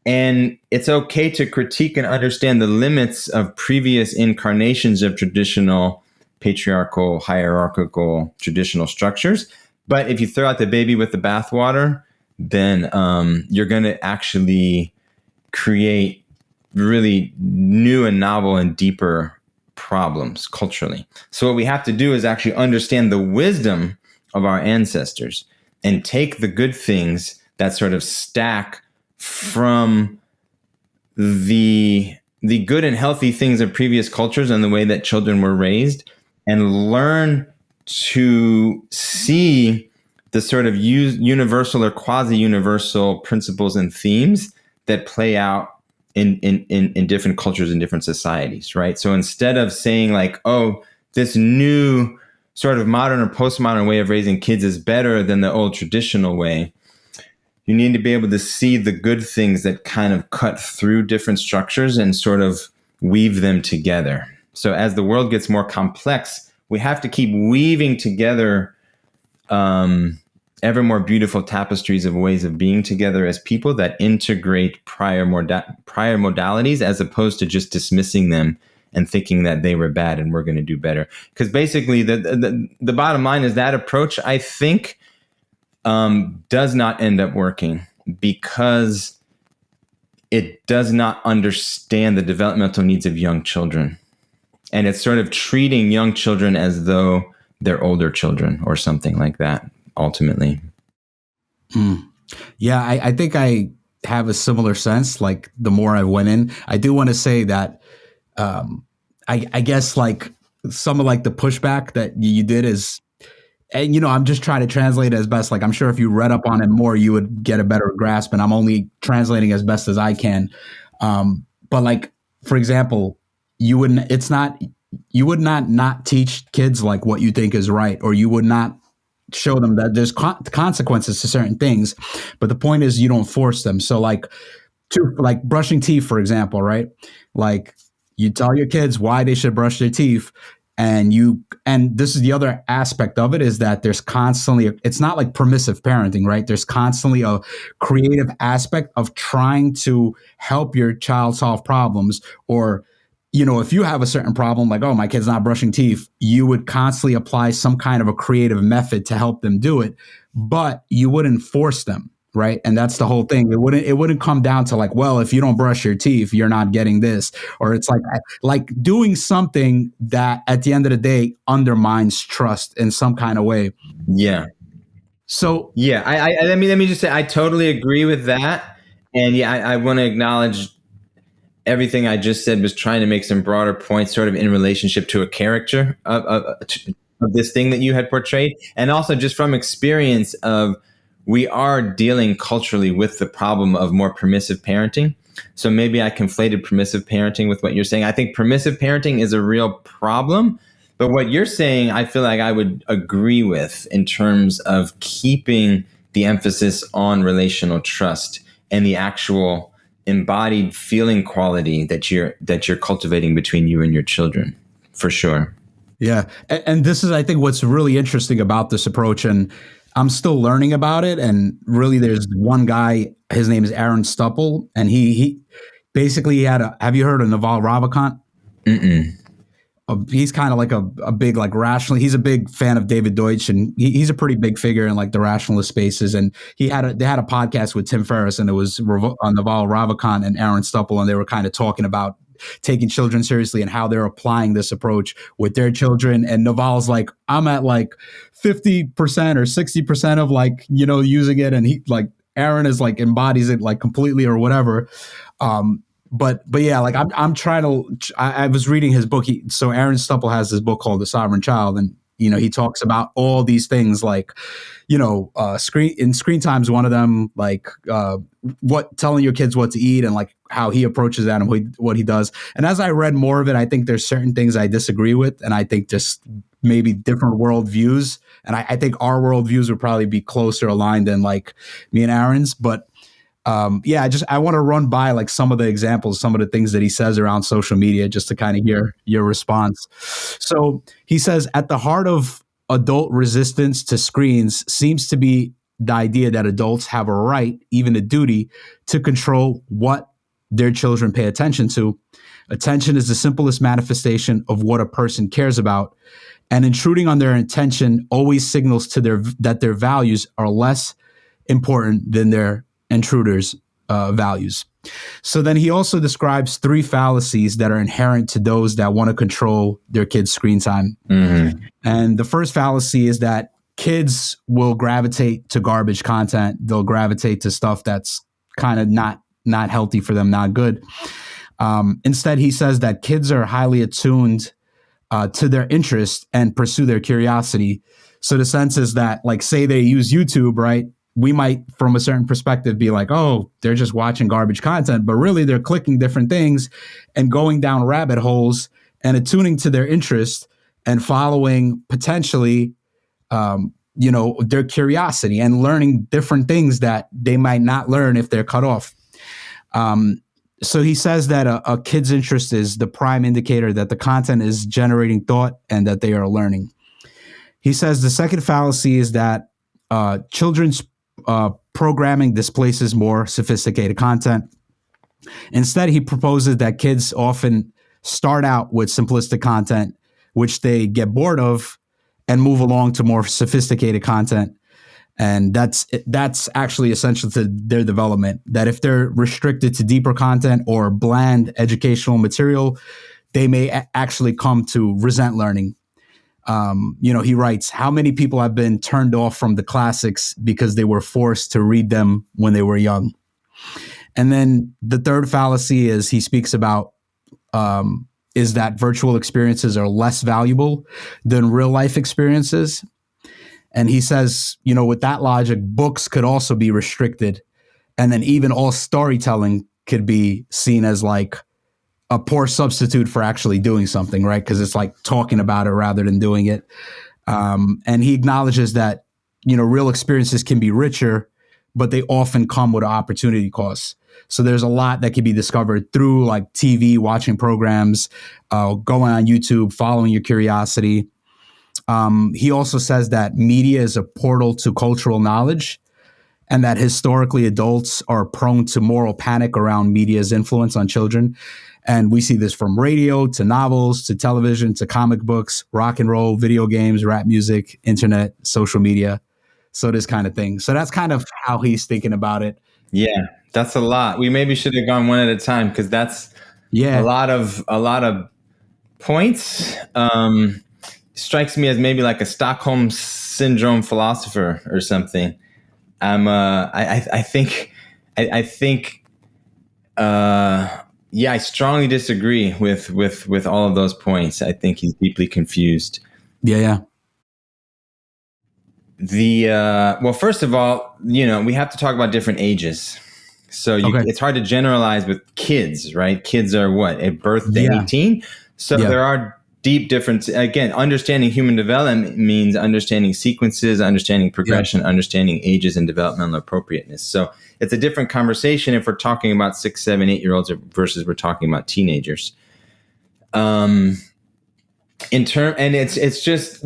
Speaker 2: And it's okay to critique and understand the limits of previous incarnations of traditional, patriarchal, hierarchical, traditional structures. But if you throw out the baby with the bathwater, then you're going to actually create really new and novel and deeper problems culturally. So what we have to do is actually understand the wisdom of our ancestors and take the good things that sort of stack from the good and healthy things of previous cultures and the way that children were raised, and learn to see the sort of universal or quasi-universal principles and themes that play out in different cultures and different societies, right? So instead of saying like, oh, this new sort of modern or postmodern way of raising kids is better than the old traditional way, you need to be able to see the good things that kind of cut through different structures and sort of weave them together. So as the world gets more complex, we have to keep weaving together ever more beautiful tapestries of ways of being together as people that integrate prior modalities, as opposed to just dismissing them and thinking that they were bad and we're going to do better. Because basically the bottom line is that approach, I think, does not end up working because it does not understand the developmental needs of young children. And it's sort of treating young children as though they're older children or something like that, ultimately.
Speaker 1: Yeah, I think I have a similar sense. Like the more I went in, I do want to say that I guess like some of like the pushback that you did is, and, I'm just trying to translate it as best. Like, I'm sure if you read up on it more, you would get a better grasp. And I'm only translating as best as I can. But like, for example, you would not teach kids like what you think is right, or you would not show them that there's consequences to certain things. But the point is you don't force them. So like brushing teeth, for example, right? Like you tell your kids why they should brush their teeth. And this is the other aspect of it, is that there's constantly, it's not like permissive parenting, right? There's constantly a creative aspect of trying to help your child solve problems. Or, if you have a certain problem, like, oh, my kid's not brushing teeth, you would constantly apply some kind of a creative method to help them do it, but you wouldn't force them. Right. And that's the whole thing. It wouldn't come down to like, well, if you don't brush your teeth, you're not getting this. Or it's like doing something that at the end of the day undermines trust in some kind of way.
Speaker 2: Yeah.
Speaker 1: So,
Speaker 2: yeah, let me just say, I totally agree with that. And yeah, I want to acknowledge everything I just said was trying to make some broader points sort of in relationship to a character of this thing that you had portrayed. And also just from experience of we are dealing culturally with the problem of more permissive parenting. So maybe I conflated permissive parenting with what you're saying. I think permissive parenting is a real problem. But what you're saying, I feel like I would agree with in terms of keeping the emphasis on relational trust and the actual embodied feeling quality that you're cultivating between you and your children, for sure.
Speaker 1: Yeah. And this is, I think, what's really interesting about this approach. And I'm still learning about it. And really, there's one guy, his name is Aaron Stupple. And he basically have you heard of Naval Ravikant?
Speaker 2: Mm-mm.
Speaker 1: He's kind of like a big, like, rational. He's a big fan of David Deutsch, and he's a pretty big figure in like the rationalist spaces. And they had a podcast with Tim Ferriss, and it was on Naval Ravikant and Aaron Stupple, and they were kind of talking about taking children seriously and how they're applying this approach with their children. And Naval's like, I'm at like 50% or 60% of like, using it. And he like, Aaron is like embodies it like completely or whatever. But yeah, like I'm trying to, I was reading his book. So Aaron Stupple has this book called The Sovereign Child. And, he talks about all these things like, screen time's one of them, like telling your kids what to eat and like how he approaches that and what he does. And as I read more of it, I think there's certain things I disagree with. And I think just maybe different worldviews. And I think our worldviews would probably be closer aligned than like me and Aaron's. But I want to run by like some of the examples, some of the things that he says around social media, just to kind of hear your response. So he says, at the heart of adult resistance to screens seems to be the idea that adults have a right, even a duty, to control what their children pay attention to. Attention is the simplest manifestation of what a person cares about, and intruding on their attention always signals to that their values are less important than their intruders' values. So then he also describes 3 fallacies that are inherent to those that want to control their kids' screen time. Mm-hmm. And the first fallacy is that kids will gravitate to garbage content. They'll gravitate to stuff that's kind of not healthy for them, not good. Instead, he says that kids are highly attuned to their interest and pursue their curiosity. So the sense is that, like, say they use YouTube, right? We might, from a certain perspective, be like, oh, they're just watching garbage content, but really they're clicking different things and going down rabbit holes and attuning to their interest and following potentially, their curiosity and learning different things that they might not learn if they're cut off. So he says that a kid's interest is the prime indicator that the content is generating thought and that they are learning. He says the second fallacy is that children's programming displaces more sophisticated content. Instead, he proposes that kids often start out with simplistic content, which they get bored of, and move along to more sophisticated content. And that's actually essential to their development, that if they're restricted to deeper content or bland educational material, they may actually come to resent learning. He writes, how many people have been turned off from the classics because they were forced to read them when they were young? And then the third fallacy is he speaks about is that virtual experiences are less valuable than real life experiences. And he says, with that logic, books could also be restricted. And then even all storytelling could be seen as like a poor substitute for actually doing something, right? Because it's like talking about it rather than doing it. And he acknowledges that, real experiences can be richer, but they often come with opportunity costs. So there's a lot that can be discovered through like TV, watching programs, going on YouTube, following your curiosity. He also says that media is a portal to cultural knowledge, and that historically adults are prone to moral panic around media's influence on children. And we see this from radio to novels to television to comic books, rock and roll, video games, rap music, internet, social media. So this kind of thing. So that's kind of how he's thinking about it.
Speaker 2: Yeah, that's a lot. We maybe should have gone one at a time because that's a lot of points. Strikes me as maybe like a Stockholm syndrome philosopher or something. I think I strongly disagree with all of those points. I think he's deeply confused.
Speaker 1: Yeah.
Speaker 2: Well, first of all, we have to talk about different ages. So it's hard to generalize with kids, right? Kids are at birth to 18. So there are deep differences. Again, understanding human development means understanding sequences, understanding progression, understanding ages and developmental appropriateness. So it's a different conversation if we're talking about 6, 7, 8-year-olds versus we're talking about teenagers. And it's just,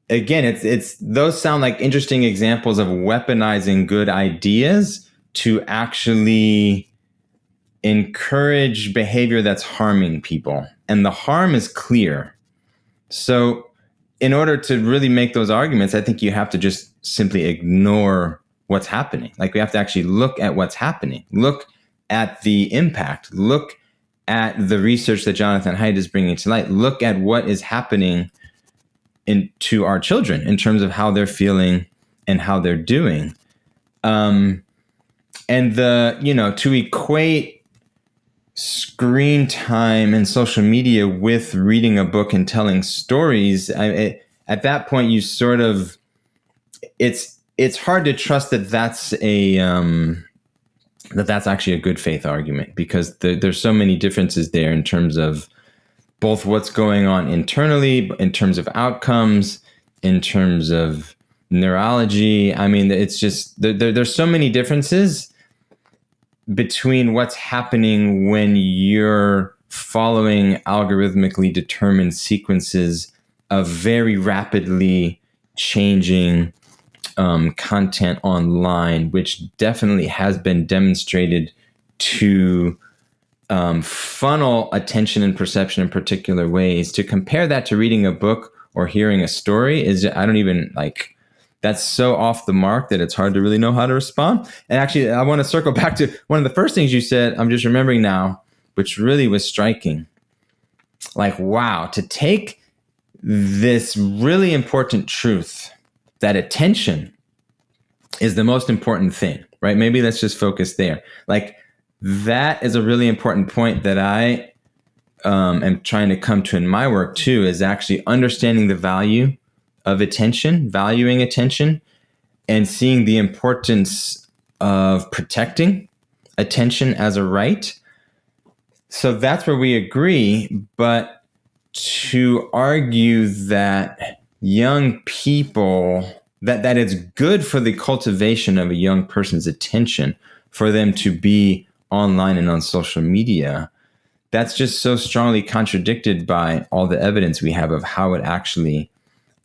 Speaker 2: again, it's those sound like interesting examples of weaponizing good ideas to actually encourage behavior that's harming people. And the harm is clear. So in order to really make those arguments, I think you have to just simply ignore what's happening. Like, we have to actually look at what's happening, look at the impact, look at the research that Jonathan Haidt is bringing to light, look at what is happening to our children in terms of how they're feeling and how they're doing. And to equate screen time and social media with reading a book and telling stories, at that point, you sort of, it's hard to trust that that's that's actually a good faith argument, because there's so many differences there in terms of both what's going on internally, in terms of outcomes, in terms of neurology. I mean, it's just, there's so many differences between what's happening when you're following algorithmically determined sequences of very rapidly changing content online, which definitely has been demonstrated to funnel attention and perception in particular ways. To compare that to reading a book or hearing a story is, that's so off the mark that it's hard to really know how to respond. And actually, I want to circle back to one of the first things you said, I'm just remembering now, which really was striking. Like, wow, to take this really important truth that attention is the most important thing, right? Maybe let's just focus there. Like, that is a really important point that I am trying to come to in my work too, is actually understanding the value of attention, valuing attention, and seeing the importance of protecting attention as a right. So that's where we agree. But to argue that young people, that it's good for the cultivation of a young person's attention for them to be online and on social media, that's just so strongly contradicted by all the evidence we have of how it actually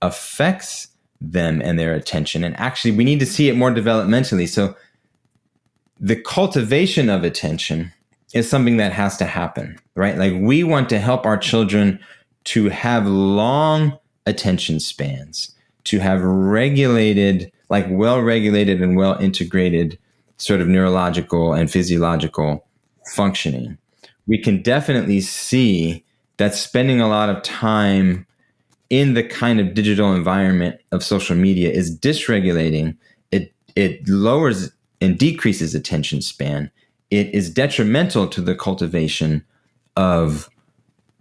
Speaker 2: affects them and their attention. And actually, we need to see it more developmentally. So the cultivation of attention is something that has to happen, right? Like, we want to help our children to have long attention spans, to have regulated, like well-regulated and well-integrated sort of neurological and physiological functioning. We can definitely see that spending a lot of time in the kind of digital environment of social media is dysregulating. It lowers and decreases attention span. It is detrimental to the cultivation of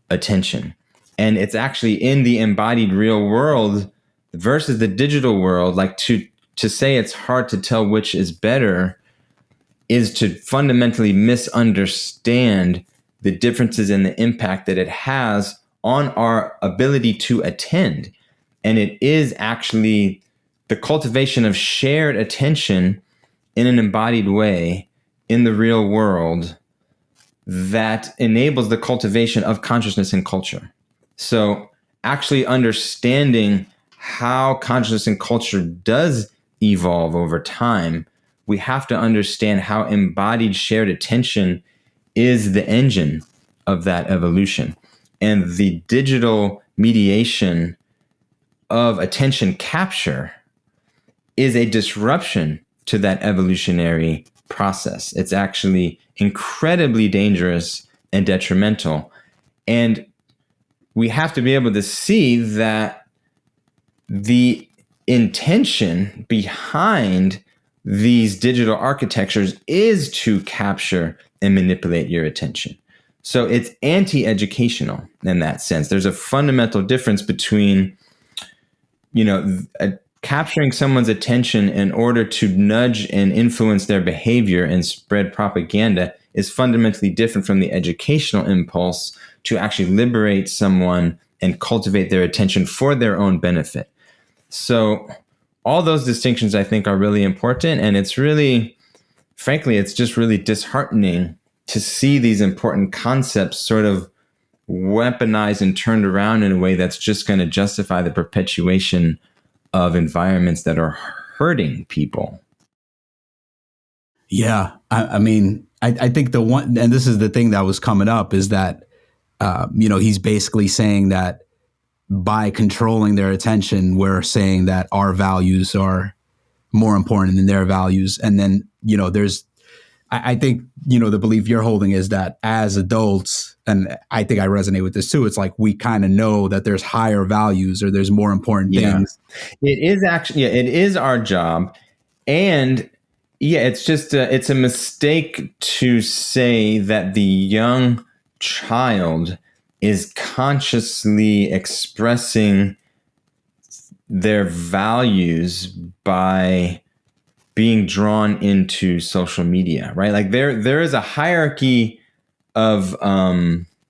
Speaker 2: attention. And it's actually in the embodied real world versus the digital world. Like, to say it's hard to tell which is better is to fundamentally misunderstand the differences in the impact that it has on our ability to attend. And it is actually the cultivation of shared attention in an embodied way in the real world that enables the cultivation of consciousness and culture. So actually understanding how consciousness and culture does evolve over time, we have to understand how embodied shared attention is the engine of that evolution. And the digital mediation of attention capture is a disruption to that evolutionary process. It's actually incredibly dangerous and detrimental. And we have to be able to see that the intention behind these digital architectures is to capture and manipulate your attention. So it's anti-educational in that sense. There's a fundamental difference between capturing someone's attention in order to nudge and influence their behavior and spread propaganda is fundamentally different from the educational impulse to actually liberate someone and cultivate their attention for their own benefit. So all those distinctions, I think, are really important. And it's really, frankly, it's just really disheartening to see these important concepts sort of weaponized and turned around in a way that's just going to justify the perpetuation of environments that are hurting people.
Speaker 1: Yeah. I mean, I think the one, and this is the thing that was coming up, is that, he's basically saying that by controlling their attention, we're saying that our values are more important than their values. And then, I think, the belief you're holding is that as adults, and I think I resonate with this too, it's like we kind of know that there's higher values or there's more important things.
Speaker 2: It is actually, it is our job. And it's just, it's a mistake to say that the young child is consciously expressing their values by being drawn into social media, right? Like there is a hierarchy of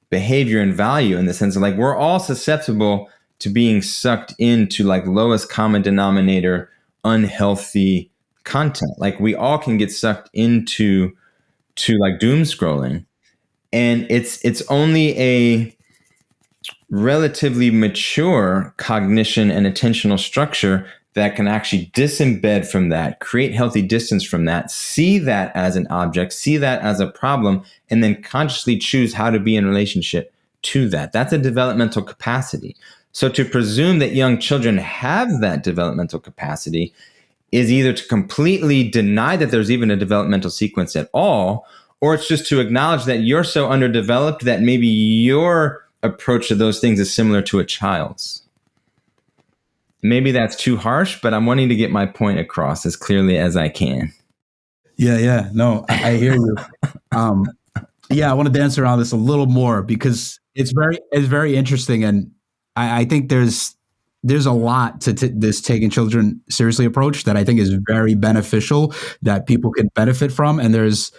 Speaker 2: behavior and value, in the sense of like we're all susceptible to being sucked into like lowest common denominator, unhealthy content. Like we all can get sucked into like doom scrolling, and it's only a relatively mature cognition and attentional structure that can actually disembed from that, create healthy distance from that, see that as an object, see that as a problem, and then consciously choose how to be in relationship to that. That's a developmental capacity. So to presume that young children have that developmental capacity is either to completely deny that there's even a developmental sequence at all, or it's just to acknowledge that you're so underdeveloped that maybe your approach to those things is similar to a child's. Maybe that's too harsh, but I'm wanting to get my point across as clearly as I can.
Speaker 1: Yeah. No, I hear you. I wanted to dance around this a little more because it's very interesting. And I think there's a lot to this taking children seriously approach that I think is very beneficial, that people can benefit from. And there's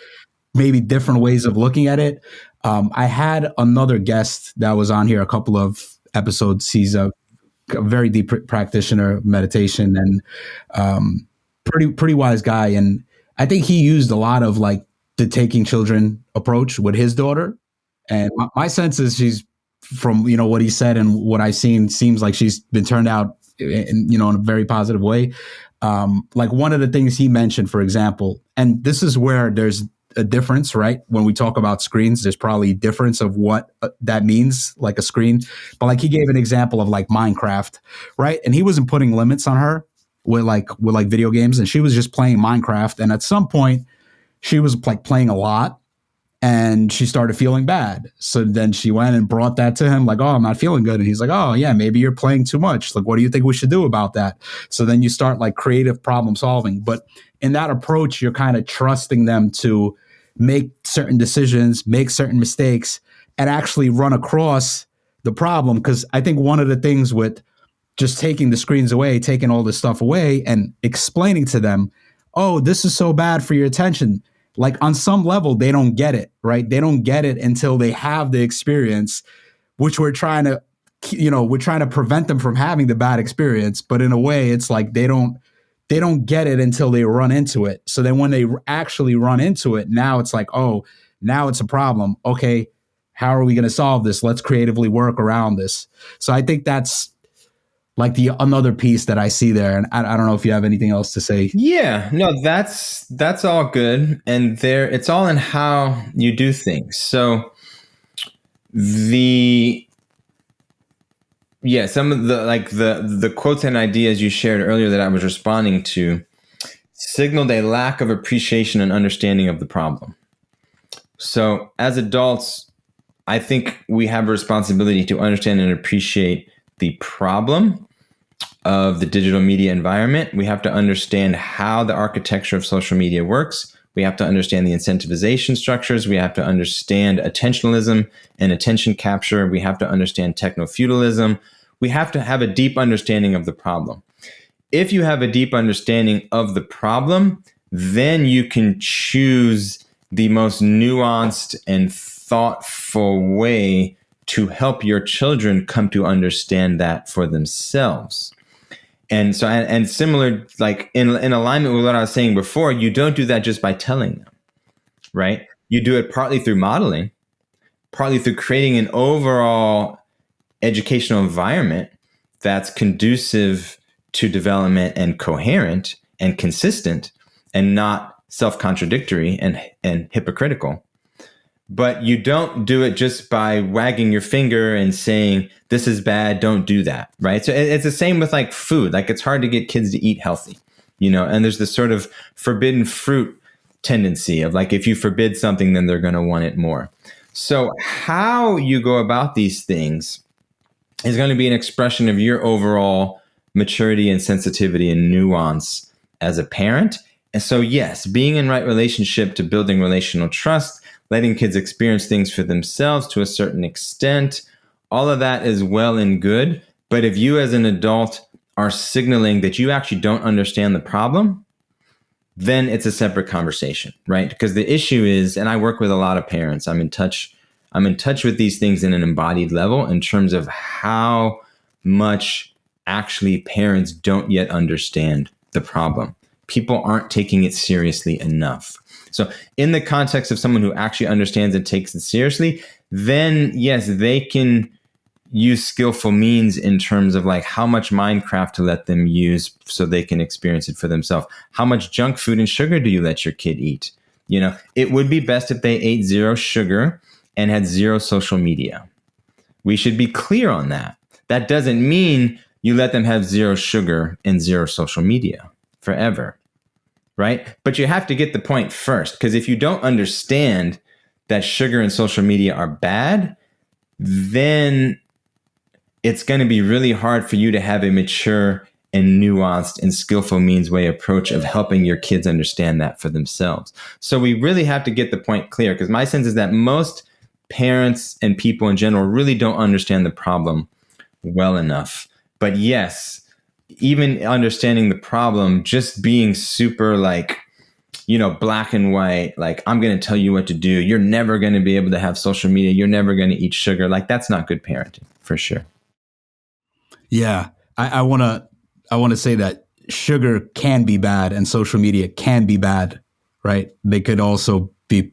Speaker 1: maybe different ways of looking at it. I had another guest that was on here a couple of episodes. He's a very deep practitioner of meditation and pretty wise guy. And I think he used a lot of like the taking children approach with his daughter. And my sense is she's, from what he said and what I've seen, seems like she's been turned out in a very positive way. Like one of the things he mentioned, for example, and this is where there's a difference, right? When we talk about screens, there's probably a difference of what that means, like a screen. But like he gave an example of like Minecraft, right? And he wasn't putting limits on her with like video games, and she was just playing Minecraft. And at some point, she was like playing a lot, and she started feeling bad. So then she went and brought that to him, like, "Oh, I'm not feeling good." And he's like, "Oh, yeah, maybe you're playing too much. Like, what do you think we should do about that?" So then you start like creative problem solving. But in that approach, you're kind of trusting them to make certain decisions, make certain mistakes, and actually run across the problem. Because I think one of the things with just taking the screens away, taking all this stuff away and explaining to them, "Oh, this is so bad for your attention." Like on some level, they don't get it, right? They don't get it until they have the experience, which we're trying to prevent them from having the bad experience. But in a way, it's like they don't get it until they run into it. So then when they actually run into it, now it's like, oh, now it's a problem. Okay, how are we going to solve this? Let's creatively work around this. So I think that's like another piece that I see there. And I don't know if you have anything else to say.
Speaker 2: Yeah, no, that's all good. And it's all in how you do things. So some of the quotes and ideas you shared earlier that I was responding to signaled a lack of appreciation and understanding of the problem. So as adults, I think we have a responsibility to understand and appreciate the problem of the digital media environment. We have to understand how the architecture of social media works. We have to understand the incentivization structures. We have to understand attentionalism and attention capture. We have to understand techno-feudalism. We have to have a deep understanding of the problem. If you have a deep understanding of the problem, then you can choose the most nuanced and thoughtful way to help your children come to understand that for themselves. And so, and similar, like in alignment with what I was saying before, you don't do that just by telling them, right? You do it partly through modeling, partly through creating an overall educational environment that's conducive to development and coherent and consistent and not self-contradictory and hypocritical. But you don't do it just by wagging your finger and saying, this is bad, don't do that, right? So it's the same with like food. Like it's hard to get kids to eat healthy, and there's this sort of forbidden fruit tendency of like, if you forbid something, then they're going to want it more. So how you go about these things is going to be an expression of your overall maturity and sensitivity and nuance as a parent. And so, yes, being in right relationship to building relational trust, letting kids experience things for themselves to a certain extent, all of that is well and good. But if you as an adult are signaling that you actually don't understand the problem, then it's a separate conversation, right? Because the issue is, and I work with a lot of parents, I'm in touch with these things in an embodied level in terms of how much actually parents don't yet understand the problem. People aren't taking it seriously enough. So in the context of someone who actually understands and takes it seriously, then yes, they can use skillful means in terms of like how much Minecraft to let them use so they can experience it for themselves. How much junk food and sugar do you let your kid eat? It would be best if they ate zero sugar and had zero social media. We should be clear on that. That doesn't mean you let them have zero sugar and zero social media forever, right? But you have to get the point first, because if you don't understand that sugar and social media are bad, then it's going to be really hard for you to have a mature and nuanced and skillful means way approach of helping your kids understand that for themselves. So we really have to get the point clear, because my sense is that most parents and people in general really don't understand the problem well enough. But yes, even understanding the problem, just being super like, black and white, like, I'm going to tell you what to do. You're never going to be able to have social media. You're never going to eat sugar. Like, that's not good parenting for sure.
Speaker 1: Yeah. I want to say that sugar can be bad and social media can be bad, right? They could also be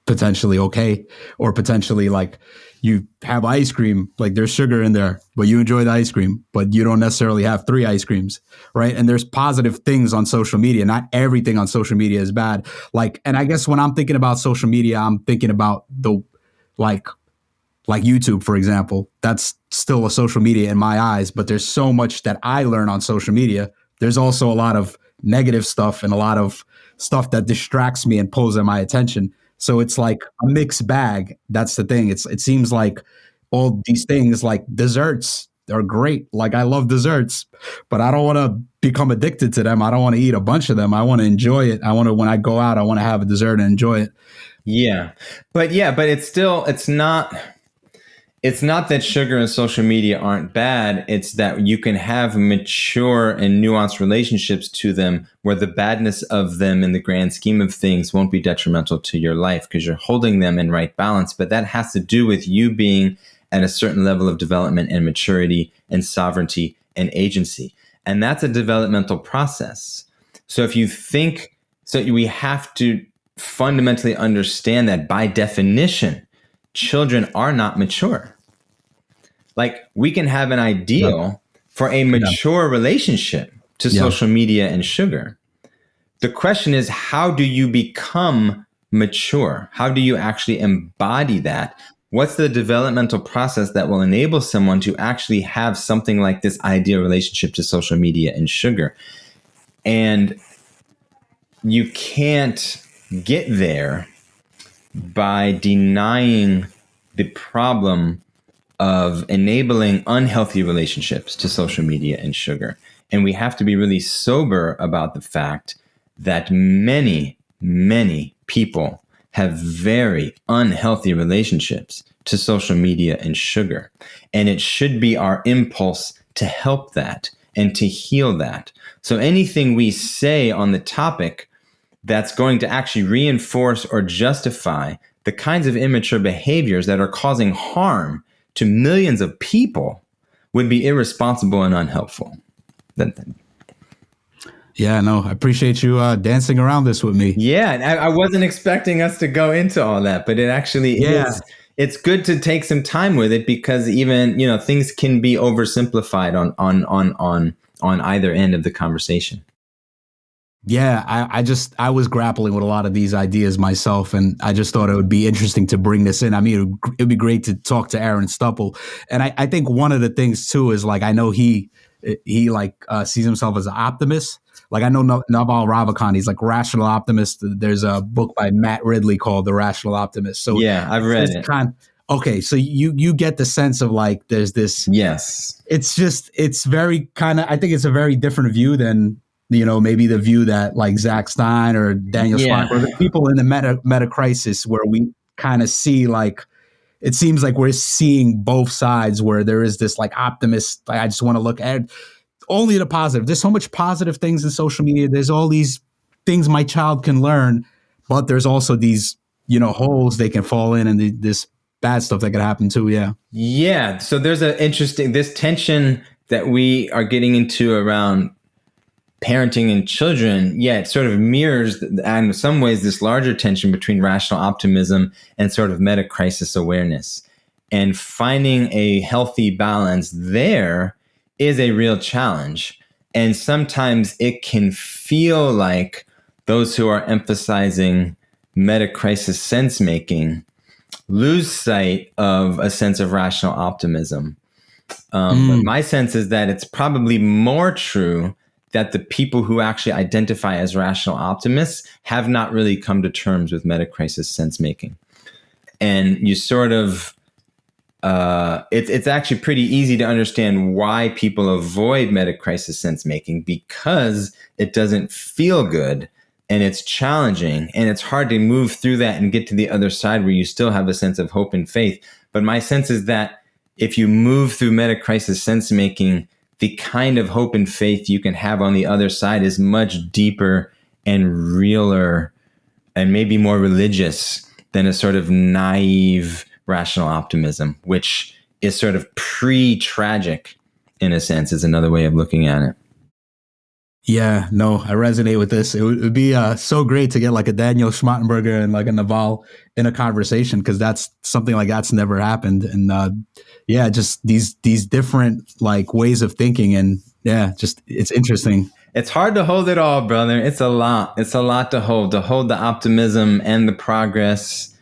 Speaker 1: potentially okay, or potentially like you have ice cream, like there's sugar in there, but you enjoy the ice cream, but you don't necessarily have 3 ice creams, right? And there's positive things on social media. Not everything on social media is bad. Like, and I guess when I'm thinking about social media, I'm thinking about the like YouTube, for example. That's still a social media in my eyes, but there's so much that I learn on social media. There's also a lot of negative stuff and a lot of stuff that distracts me and pulls at my attention. So it's like a mixed bag. That's the thing. It seems like all these things, like desserts, are great. Like I love desserts, but I don't want to become addicted to them. I don't want to eat a bunch of them. I want to enjoy it. When I go out, I want to have a dessert and enjoy it.
Speaker 2: Yeah. But it's not that sugar and social media aren't bad. It's that you can have mature and nuanced relationships to them where the badness of them in the grand scheme of things won't be detrimental to your life because you're holding them in right balance. But that has to do with you being at a certain level of development and maturity and sovereignty and agency. And that's a developmental process. So we have to fundamentally understand that by definition, children are not mature. Like we can have an ideal for a mature relationship to social media and sugar. The question is, how do you become mature? How do you actually embody that? What's the developmental process that will enable someone to actually have something like this ideal relationship to social media and sugar? And you can't get there by denying the problem of enabling unhealthy relationships to social media and sugar. And we have to be really sober about the fact that many, many people have very unhealthy relationships to social media and sugar. And it should be our impulse to help that and to heal that. So anything we say on the topic that's going to actually reinforce or justify the kinds of immature behaviors that are causing harm to millions of people would be irresponsible and unhelpful.
Speaker 1: Yeah, no, I appreciate you dancing around this with me.
Speaker 2: Yeah, and I wasn't expecting us to go into all that, but it actually is. It's good to take some time with it because even, things can be oversimplified on either end of the conversation.
Speaker 1: Yeah, I was grappling with a lot of these ideas myself, and I just thought it would be interesting to bring this in. I mean, it'd be great to talk to Aaron Stupple. And I think one of the things too is like, I know he sees himself as an optimist. Like I know Naval Ravikant, he's like rational optimist. There's a book by Matt Ridley called The Rational Optimist. So
Speaker 2: yeah, I've read it.
Speaker 1: Okay, so you get the sense of like there's this.
Speaker 2: Yes.
Speaker 1: It's very kind of, I think it's a very different view than, maybe the view that like Zach Stein or Daniel Schweinberg, the people in the meta crisis, where we kind of see like, it seems like we're seeing both sides, where there is this like optimist, like, I just want to look at only the positive. There's so much positive things in social media. There's all these things my child can learn, but there's also these, holes they can fall in, and this bad stuff that could happen too. Yeah.
Speaker 2: Yeah. So there's this tension that we are getting into around parenting and children. Yeah, it sort of mirrors, and in some ways, this larger tension between rational optimism and sort of meta crisis awareness. And finding a healthy balance there is a real challenge. And sometimes it can feel like those who are emphasizing meta crisis sense making lose sight of a sense of rational optimism. But my sense is that it's probably more true that the people who actually identify as rational optimists have not really come to terms with meta crisis sense making. And you sort of, it's actually pretty easy to understand why people avoid meta crisis sense making, because it doesn't feel good and it's challenging and it's hard to move through that and get to the other side where you still have a sense of hope and faith. But my sense is that if you move through meta crisis sense making, the kind of hope and faith you can have on the other side is much deeper and realer and maybe more religious than a sort of naive rational optimism, which is sort of pre-tragic in a sense, is another way of looking at it.
Speaker 1: Yeah, no, I resonate with this. It would be so great to get like a Daniel Schmattenberger and like a Naval in a conversation, because that's something like that's never happened. And just these different like ways of thinking, and just it's interesting.
Speaker 2: It's hard to hold it all, brother. It's a lot. It's a lot to hold the optimism and the progress,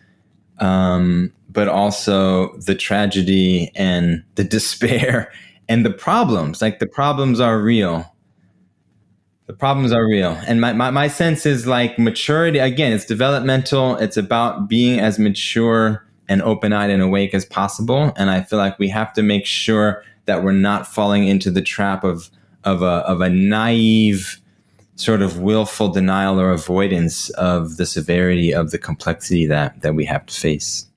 Speaker 2: but also the tragedy and the despair and the problems. Like the problems are real. The problems are real. And my sense is like maturity, again, it's developmental. It's about being as mature and open-eyed and awake as possible. And I feel like we have to make sure that we're not falling into the trap of a naive sort of willful denial or avoidance of the severity of the complexity that we have to face.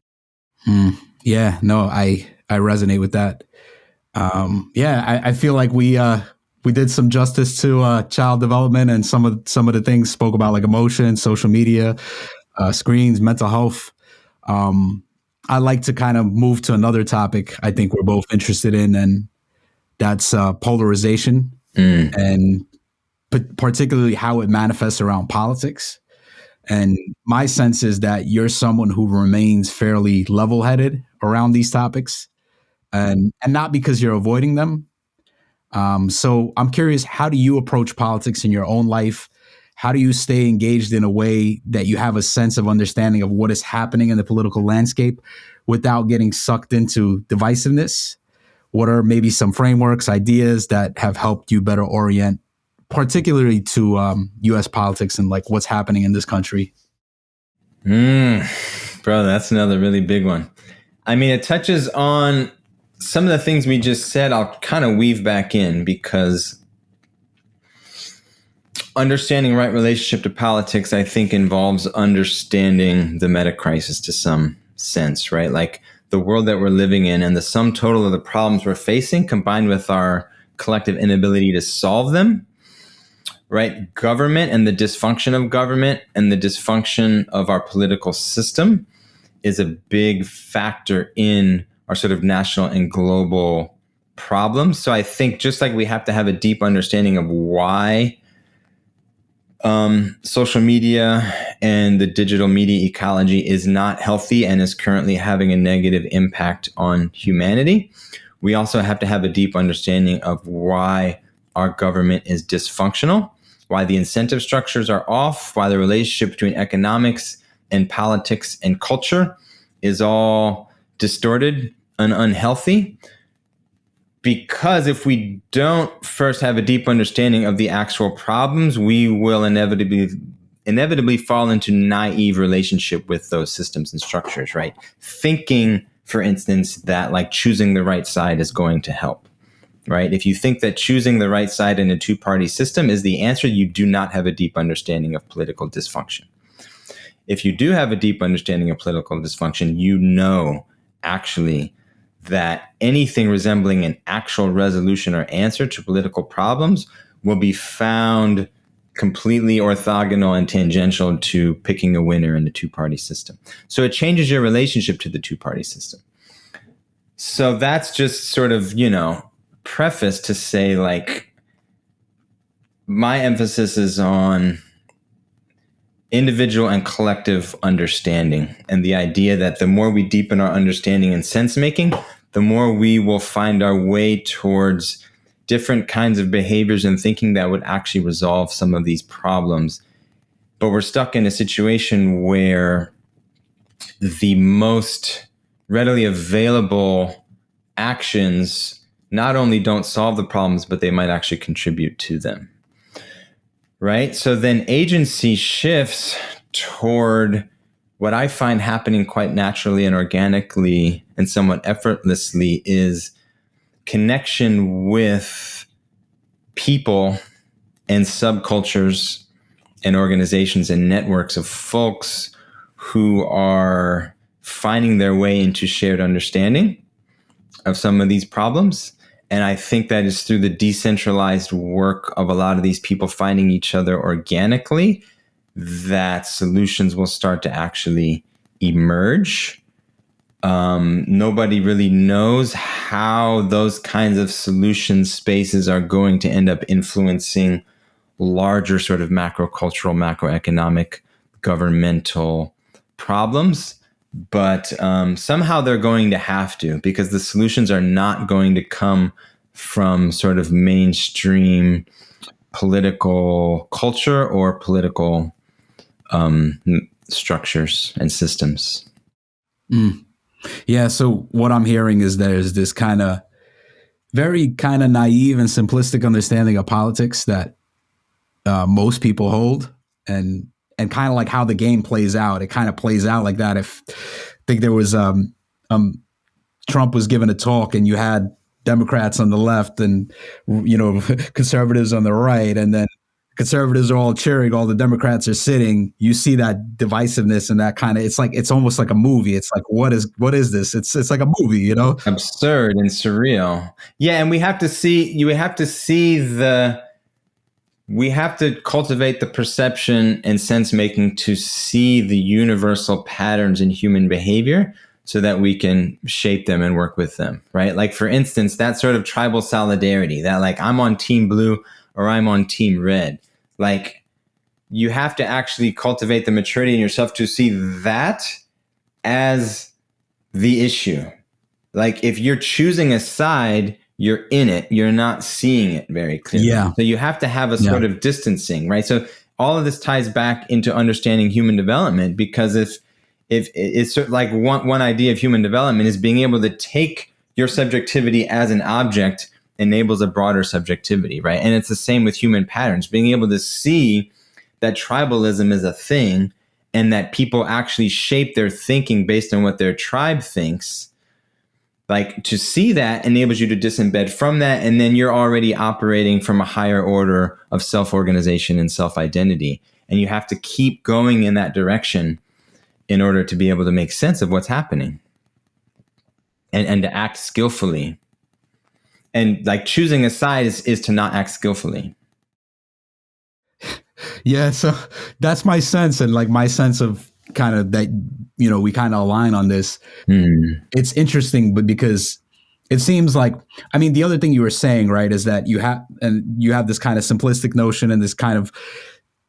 Speaker 1: Yeah, no, I resonate with that. I feel like we did some justice to child development, and some of the things spoke about, like emotion, social media, screens, mental health. I like to kind of move to another topic I think we're both interested in, and that's polarization, and particularly how it manifests around politics. And my sense is that you're someone who remains fairly level-headed around these topics, and not because you're avoiding them. So I'm curious, how do you approach politics in your own life? How do you stay engaged in a way that you have a sense of understanding of what is happening in the political landscape without getting sucked into divisiveness? What are maybe some frameworks, ideas that have helped you better orient, particularly to U.S. politics and like what's happening in this country?
Speaker 2: Bro, that's another really big one. I mean, it touches on some of the things we just said. I'll kind of weave back in, because understanding right relationship to politics, I think, involves understanding the meta crisis to some sense, right? Like the world that we're living in and the sum total of the problems we're facing, combined with our collective inability to solve them, right? Government and the dysfunction of government and the dysfunction of our political system is a big factor in our sort of national and global problems. So I think just like we have to have a deep understanding of why social media and the digital media ecology is not healthy and is currently having a negative impact on humanity, we also have to have a deep understanding of why our government is dysfunctional, why the incentive structures are off, why the relationship between economics and politics and culture is all distorted and unhealthy. Because if we don't first have a deep understanding of the actual problems, we will inevitably fall into naive relationship with those systems and structures, right? Thinking, for instance, that like choosing the right side is going to help, right? If you think that choosing the right side in a two-party system is the answer, you do not have a deep understanding of political dysfunction. If you do have a deep understanding of political dysfunction, you know actually that anything resembling an actual resolution or answer to political problems will be found completely orthogonal and tangential to picking a winner in the two-party system. So it changes your relationship to the two-party system. So that's just sort of, preface to say, like, my emphasis is on individual and collective understanding, and the idea that the more we deepen our understanding in sense-making, the more we will find our way towards different kinds of behaviors and thinking that would actually resolve some of these problems. But we're stuck in a situation where the most readily available actions not only don't solve the problems, but they might actually contribute to them. Right? So then agency shifts toward what I find happening quite naturally and organically and somewhat effortlessly is connection with people and subcultures and organizations and networks of folks who are finding their way into shared understanding of some of these problems. And I think that is through the decentralized work of a lot of these people finding each other organically that solutions will start to actually emerge. Nobody really knows how those kinds of solution spaces are going to end up influencing larger sort of macrocultural, macroeconomic, governmental problems. But somehow they're going to have to, because the solutions are not going to come from sort of mainstream political culture or political structures and systems.
Speaker 1: Yeah. So what I'm hearing is there's this very naive and simplistic understanding of politics that most people hold, and kind of like how the game plays out. It kind of plays out like that. I think there was Trump was giving a talk, and you had Democrats on the left and conservatives on the right, and then conservatives are all cheering, all the Democrats are sitting. You see that divisiveness and that it's almost like a movie. It's like, what is this? It's like a movie,
Speaker 2: Absurd and surreal. Yeah, and we have to cultivate the perception and sense making to see the universal patterns in human behavior so that we can shape them and work with them, right? Like, for instance, that sort of tribal solidarity, that like I'm on team blue or I'm on team red. Like, you have to actually cultivate the maturity in yourself to see that as the issue. Like, if you're choosing a side, you're in it, you're not seeing it very clearly.
Speaker 1: Yeah.
Speaker 2: So you have to have a sort of distancing, right? So all of this ties back into understanding human development, because if it's sort of like one idea of human development is being able to take your subjectivity as an object enables a broader subjectivity, right? And it's the same with human patterns, being able to see that tribalism is a thing and that people actually shape their thinking based on what their tribe thinks. Like, to see that enables you to disembed from that, and then you're already operating from a higher order of self-organization and self-identity. And you have to keep going in that direction in order to be able to make sense of what's happening. and to act skillfully. And like choosing a side is to not act skillfully.
Speaker 1: Yeah, so that's my sense, and like my sense of kind of that, we kind of align on this. It's interesting, but because it seems like, I mean, the other thing you were saying, right, is that you have this kind of simplistic notion and this kind of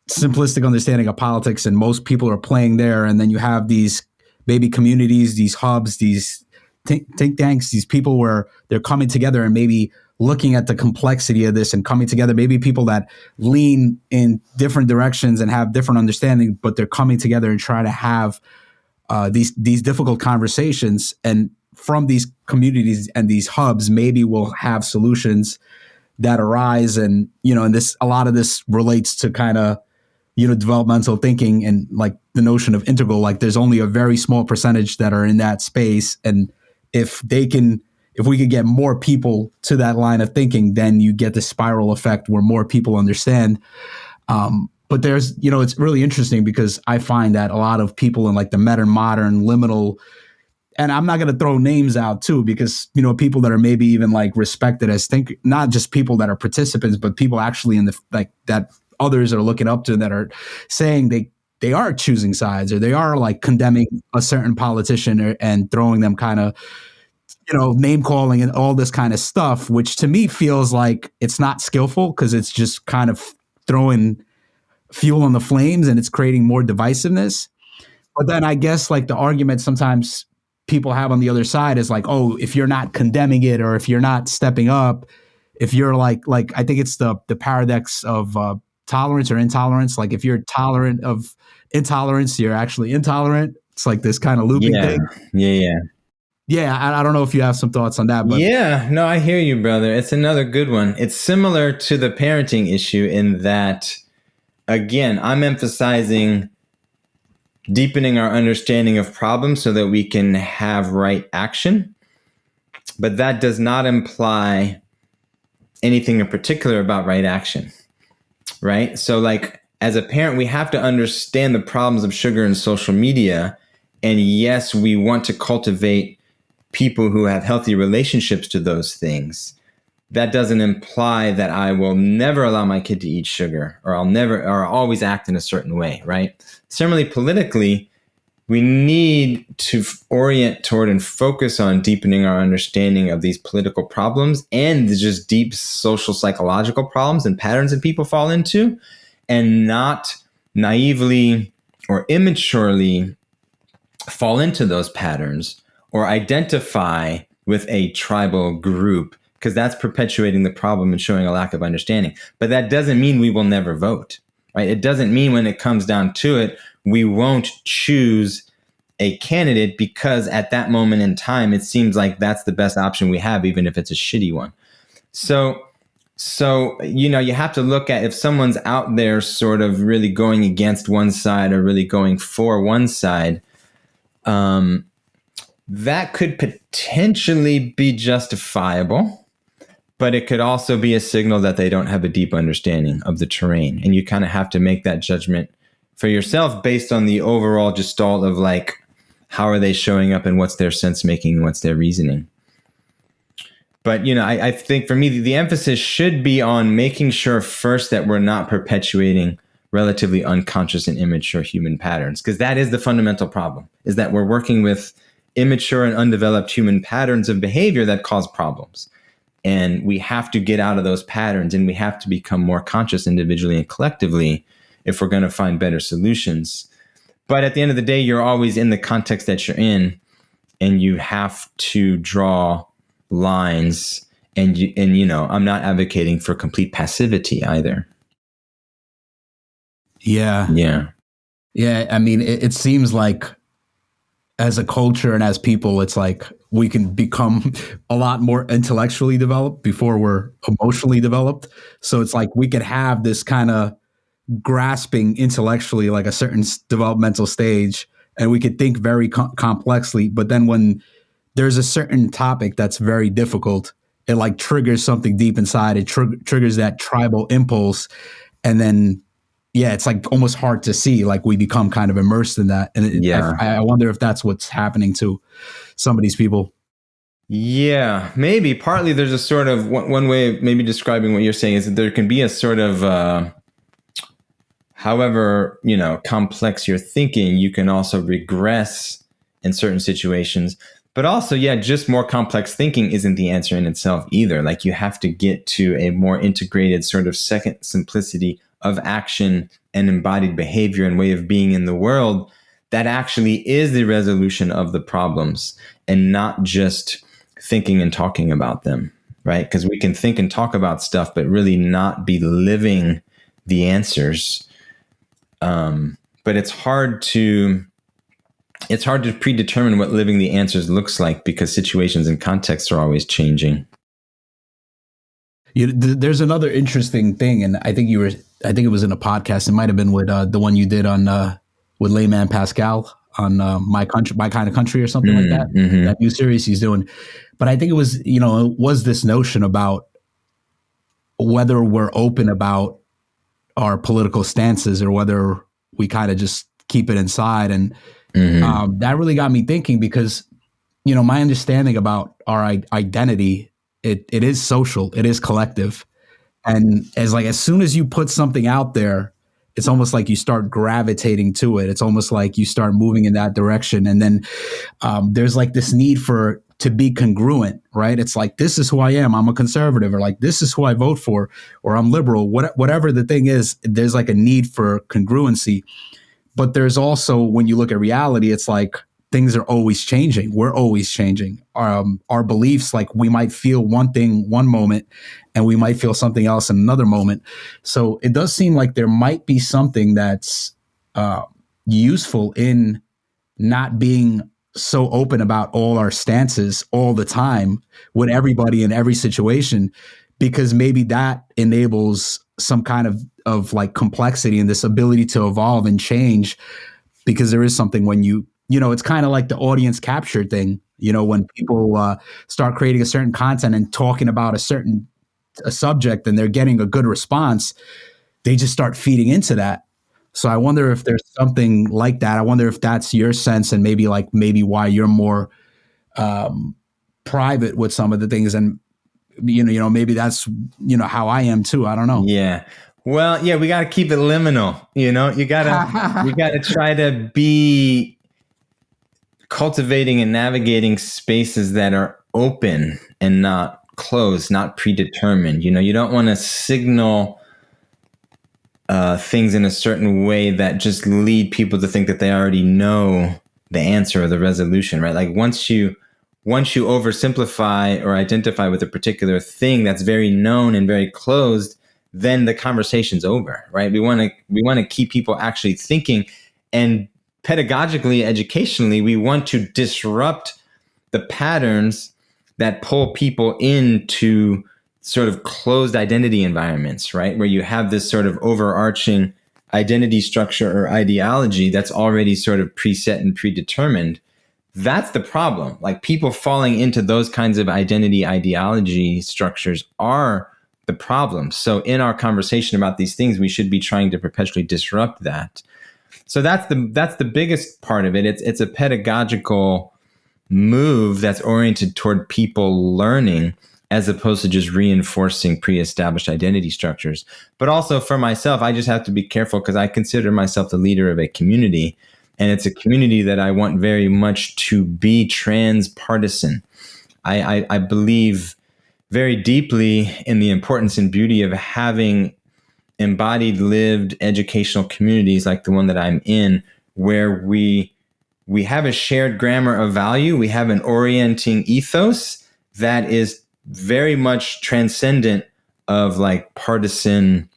Speaker 1: simplistic understanding of politics, and most people are playing there, and then you have these maybe communities, these hubs, these think tanks, these people where they're coming together and maybe looking at the complexity of this and coming together, maybe people that lean in different directions and have different understanding, but they're coming together and try to have these difficult conversations. And from these communities and these hubs, maybe we'll have solutions that arise. And, and a lot of this relates to kind of, developmental thinking and like the notion of integral, like there's only a very small percentage that are in that space. And if we could get more people to that line of thinking, then you get the spiral effect where more people understand. But there's, it's really interesting because I find that a lot of people in like the metamodern, liminal, and I'm not going to throw names out too, because, people that are maybe even like respected as not just people that are participants, but people actually in the, like that others are looking up to that are saying they are choosing sides, or they are like condemning a certain politician and throwing them kind of, name calling and all this kind of stuff, which to me feels like it's not skillful because it's just kind of throwing fuel on the flames and it's creating more divisiveness. But then I guess like the argument sometimes people have on the other side is like, oh, if you're not condemning it, or if you're not stepping up, if you're like I think it's the paradox of tolerance or intolerance. Like if you're tolerant of intolerance, you're actually intolerant. It's like this kind of looping thing. Yeah, I don't know if you have some thoughts on that. But
Speaker 2: yeah, no, I hear you, brother. It's another good one. It's similar to the parenting issue in that, again, I'm emphasizing deepening our understanding of problems so that we can have right action. But that does not imply anything in particular about right action, right? So like as a parent, we have to understand the problems of sugar and social media. And yes, we want to cultivate people who have healthy relationships to those things. That doesn't imply that I will never allow my kid to eat sugar, or I'll always act in a certain way, right? Similarly, politically, we need to orient toward and focus on deepening our understanding of these political problems and the just deep social psychological problems and patterns that people fall into, and not naively or immaturely fall into those patterns or identify with a tribal group, because that's perpetuating the problem and showing a lack of understanding. But that doesn't mean we will never vote, right? It doesn't mean when it comes down to it, we won't choose a candidate because at that moment in time, it seems like that's the best option we have, even if it's a shitty one. So, you have to look at if someone's out there sort of really going against one side or really going for one side, that could potentially be justifiable, but it could also be a signal that they don't have a deep understanding of the terrain. And you kind of have to make that judgment for yourself based on the overall gestalt of like, how are they showing up and what's their sense making and what's their reasoning. But, I think for me, the emphasis should be on making sure first that we're not perpetuating relatively unconscious and immature human patterns, because that is the fundamental problem, is that we're working with immature and undeveloped human patterns of behavior that cause problems. And we have to get out of those patterns, and we have to become more conscious individually and collectively if we're going to find better solutions. But at the end of the day, you're always in the context that you're in, and you have to draw lines. And I'm not advocating for complete passivity either.
Speaker 1: Yeah. I mean, it seems like as a culture and as people, it's like we can become a lot more intellectually developed before we're emotionally developed. So it's like we could have this kind of grasping intellectually, like a certain developmental stage, and we could think very complexly. But then when there's a certain topic that's very difficult, it like triggers something deep inside. It triggers that tribal impulse. And then, it's like almost hard to see, like we become kind of immersed in that. And I wonder if that's what's happening to some of these people.
Speaker 2: Yeah, maybe partly there's a sort of one way of maybe describing what you're saying is that there can be a sort of however, complex your thinking, you can also regress in certain situations. But also, yeah, just more complex thinking isn't the answer in itself either. Like you have to get to a more integrated sort of second simplicity of action and embodied behavior and way of being in the world that actually is the resolution of the problems and not just thinking and talking about them, right? Because we can think and talk about stuff, but really not be living the answers. But it's hard to predetermine what living the answers looks like because situations and contexts are always changing.
Speaker 1: There's another interesting thing, and I think it was in a podcast. It might have been with the one you did on with Layman Pascal on my kind of country or something like that.
Speaker 2: Mm-hmm.
Speaker 1: That new series he's doing. But I think it was this notion about whether we're open about our political stances or whether we kind of just keep it inside. And that really got me thinking because, my understanding about our identity, it is social, it is collective. And as soon as you put something out there, it's almost like you start gravitating to it. It's almost like you start moving in that direction. And then there's like this need to be congruent, right? It's like, this is who I am. I'm a conservative, or like, this is who I vote for, or I'm liberal, whatever the thing is, there's like a need for congruency. But there's also, when you look at reality, it's like things are always changing. We're always changing. Our beliefs, like we might feel one thing one moment and we might feel something else in another moment. So it does seem like there might be something that's useful in not being so open about all our stances all the time with everybody in every situation, because maybe that enables some kind of like complexity and this ability to evolve and change, because there is something when it's kind of like the audience capture thing, when people start creating a certain content and talking about a subject and they're getting a good response, they just start feeding into that. So I wonder if there's something like that. I wonder if that's your sense and maybe why you're more private with some of the things. And, maybe that's, how I am too. I don't know.
Speaker 2: Yeah. Well, yeah, we got to keep it liminal. You got to try to be cultivating and navigating spaces that are open and not closed, not predetermined. You don't want to signal things in a certain way that just lead people to think that they already know the answer or the resolution, right? Like once you oversimplify or identify with a particular thing that's very known and very closed, then the conversation's over, right? We want to keep people actually thinking, and pedagogically, educationally, we want to disrupt the patterns that pull people into sort of closed identity environments, right? Where you have this sort of overarching identity structure or ideology that's already sort of preset and predetermined. That's the problem. Like people falling into those kinds of identity ideology structures are the problem. So in our conversation about these things, we should be trying to perpetually disrupt that. So that's the biggest part of it. It's a pedagogical move that's oriented toward people learning, as opposed to just reinforcing pre-established identity structures. But also for myself, I just have to be careful because I consider myself the leader of a community, and it's a community that I want very much to be transpartisan. I believe very deeply in the importance and beauty of having embodied, lived educational communities like the one that I'm in, where we have a shared grammar of value, we have an orienting ethos that is very much transcendent of like partisan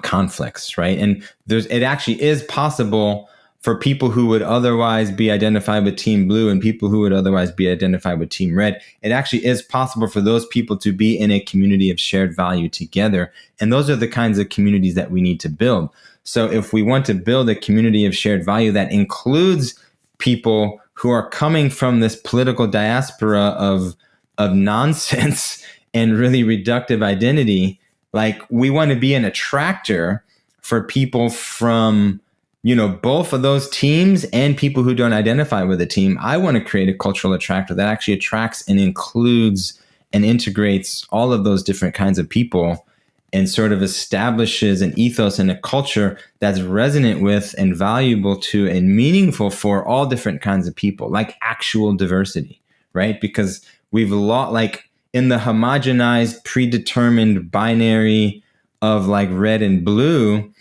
Speaker 2: conflicts, right? And it actually is possible for people who would otherwise be identified with Team Blue and people who would otherwise be identified with Team Red. It actually is possible for those people to be in a community of shared value together. And those are the kinds of communities that we need to build. So if we want to build a community of shared value that includes people who are coming from this political diaspora of nonsense and really reductive identity, like we want to be an attractor for people from both of those teams and people who don't identify with a team, I want to create a cultural attractor that actually attracts and includes and integrates all of those different kinds of people and sort of establishes an ethos and a culture that's resonant with and valuable to and meaningful for all different kinds of people, like actual diversity, right? Because we've like in the homogenized, predetermined binary of like red and blue,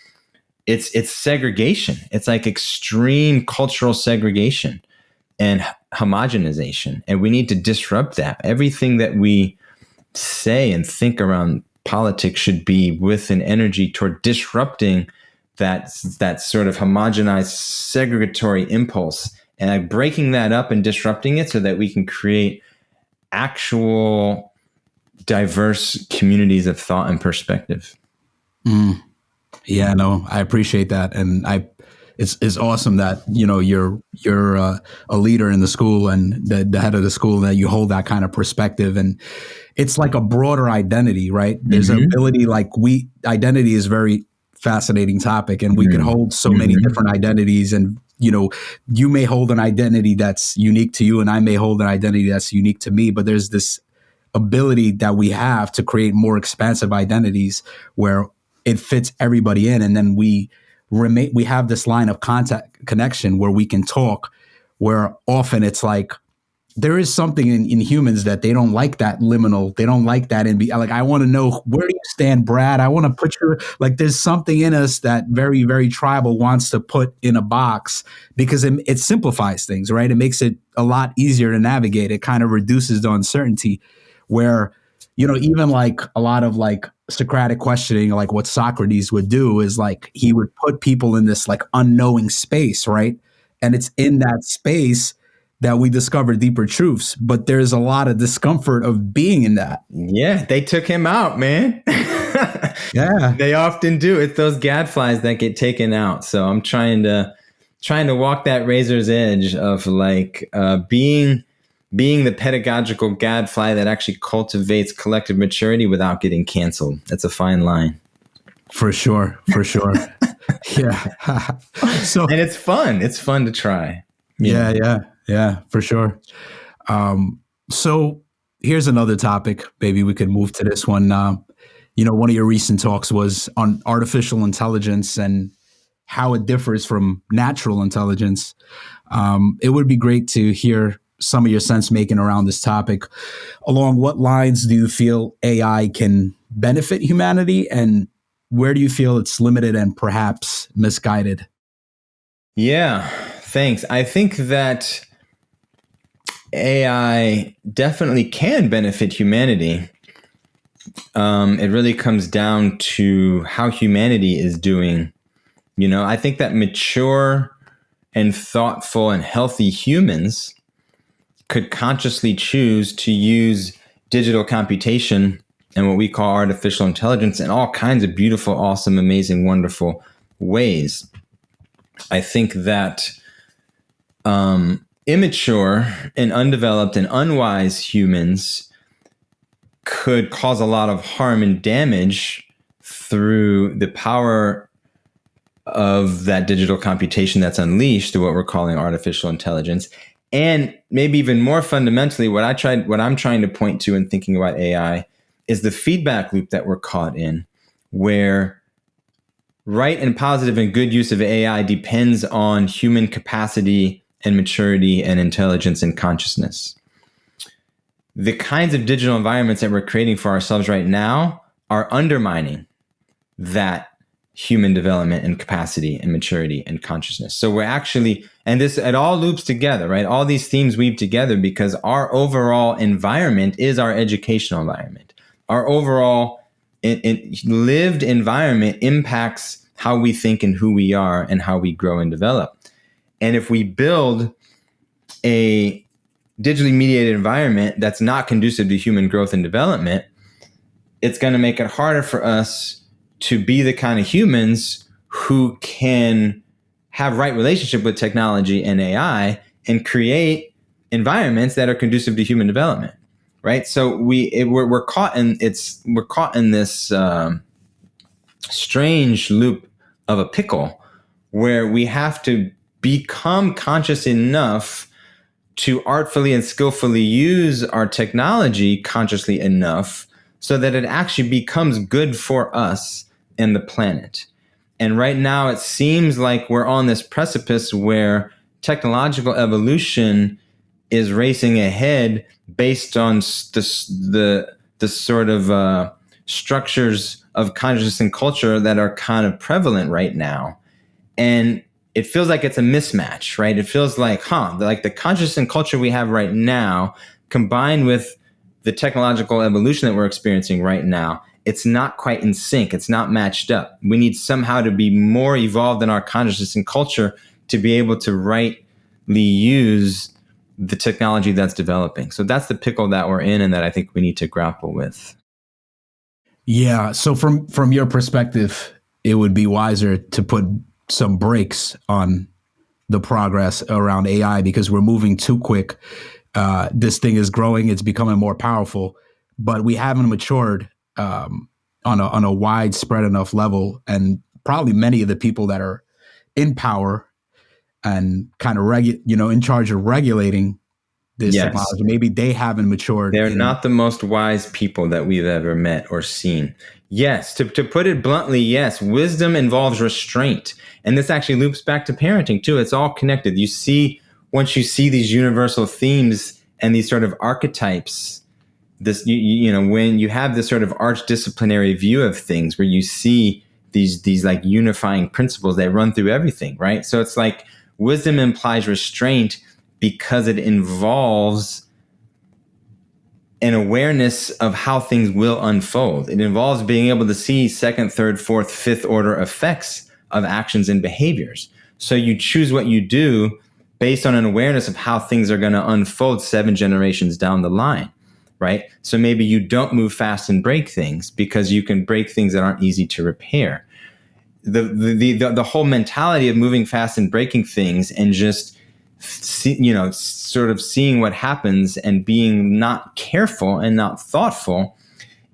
Speaker 2: it's segregation. It's like extreme cultural segregation and homogenization. And we need to disrupt that. Everything that we say and think around politics should be with an energy toward disrupting that sort of homogenized segregatory impulse and like breaking that up and disrupting it so that we can create actual diverse communities of thought and perspective.
Speaker 1: Yeah, no, I appreciate that. And it's awesome that, you're a leader in the school and the head of the school, and that you hold that kind of perspective. And it's like a broader identity, right? There's an ability, identity is a very fascinating topic, and we can hold so many different identities. And, you may hold an identity that's unique to you, and I may hold an identity that's unique to me, but there's this ability that we have to create more expansive identities where it fits everybody in. And then we have this line of connection where we can talk, where often it's like, there is something in humans that they don't like that liminal. They don't like that. And I want to know, where do you stand, Brad? I want to put there's something in us that very, very tribal wants to put in a box, because it simplifies things, right? It makes it a lot easier to navigate. It kind of reduces the uncertainty where, even like a lot of like Socratic questioning, like what Socrates would do is like, he would put people in this like unknowing space, right? And it's in that space that we discover deeper truths, but there's a lot of discomfort of being in that.
Speaker 2: Yeah, they took him out, man.
Speaker 1: Yeah.
Speaker 2: They often do. It's those gadflies that get taken out. So I'm trying to walk that razor's edge of like being the pedagogical gadfly that actually cultivates collective maturity without getting canceled. That's a fine line.
Speaker 1: For sure. Yeah.
Speaker 2: And it's fun. It's fun to try.
Speaker 1: Yeah, for sure. So here's another topic. Maybe we could move to this one. One of your recent talks was on artificial intelligence and how it differs from natural intelligence. It would be great to hear some of your sense making around this topic. Along what lines do you feel AI can benefit humanity, and where do you feel it's limited and perhaps misguided?
Speaker 2: Yeah, thanks. I think that AI definitely can benefit humanity. It really comes down to how humanity is doing. I think that mature and thoughtful and healthy humans could consciously choose to use digital computation and what we call artificial intelligence in all kinds of beautiful, awesome, amazing, wonderful ways. I think that immature and undeveloped and unwise humans could cause a lot of harm and damage through the power of that digital computation that's unleashed through what we're calling artificial intelligence. And maybe even more fundamentally, what I'm trying to point to in thinking about AI is the feedback loop that we're caught in, where right and positive and good use of AI depends on human capacity and maturity and intelligence and consciousness. The kinds of digital environments that we're creating for ourselves right now are undermining that human development and capacity and maturity and consciousness. So we're actually, and it all loops together, right? All these themes weave together because our overall environment is our educational environment. Our overall lived environment impacts how we think and who we are and how we grow and develop. And if we build a digitally mediated environment that's not conducive to human growth and development, it's going to make it harder for us to be the kind of humans who can have right relationship with technology and AI and create environments that are conducive to human development, right? So we're caught in this strange loop of a pickle where we have to become conscious enough to artfully and skillfully use our technology consciously enough so that it actually becomes good for us and the planet. And right now it seems like we're on this precipice where technological evolution is racing ahead based on the sort of structures of consciousness and culture that are kind of prevalent right now. And it feels like it's a mismatch, right? It feels like, like the consciousness and culture we have right now, combined with the technological evolution that we're experiencing right now, it's not quite in sync. It's not matched up. We need somehow to be more evolved in our consciousness and culture to be able to rightly use the technology that's developing. So that's the pickle that we're in, and that I think we need to grapple with.
Speaker 1: Yeah. So from your perspective, it would be wiser to put some brakes on the progress around AI because we're moving too quick. This thing is growing; it's becoming more powerful, but we haven't matured on a widespread enough level, and probably many of the people that are in power and kind of in charge of regulating this technology, maybe they haven't matured.
Speaker 2: They're not the most wise people that we've ever met or seen. Yes, to put it bluntly, yes, wisdom involves restraint. And this actually loops back to parenting too. It's all connected. Once you see these universal themes and these sort of archetypes, when you have this sort of arch-disciplinary view of things where you see these like unifying principles, they run through everything, right? So it's like wisdom implies restraint because it involves an awareness of how things will unfold. It involves being able to see second, third, fourth, fifth order effects of actions and behaviors. So you choose what you do based on an awareness of how things are going to unfold 7 generations down the line, right? So maybe you don't move fast and break things because you can break things that aren't easy to repair. The whole mentality of moving fast and breaking things and just sort of seeing what happens and being not careful and not thoughtful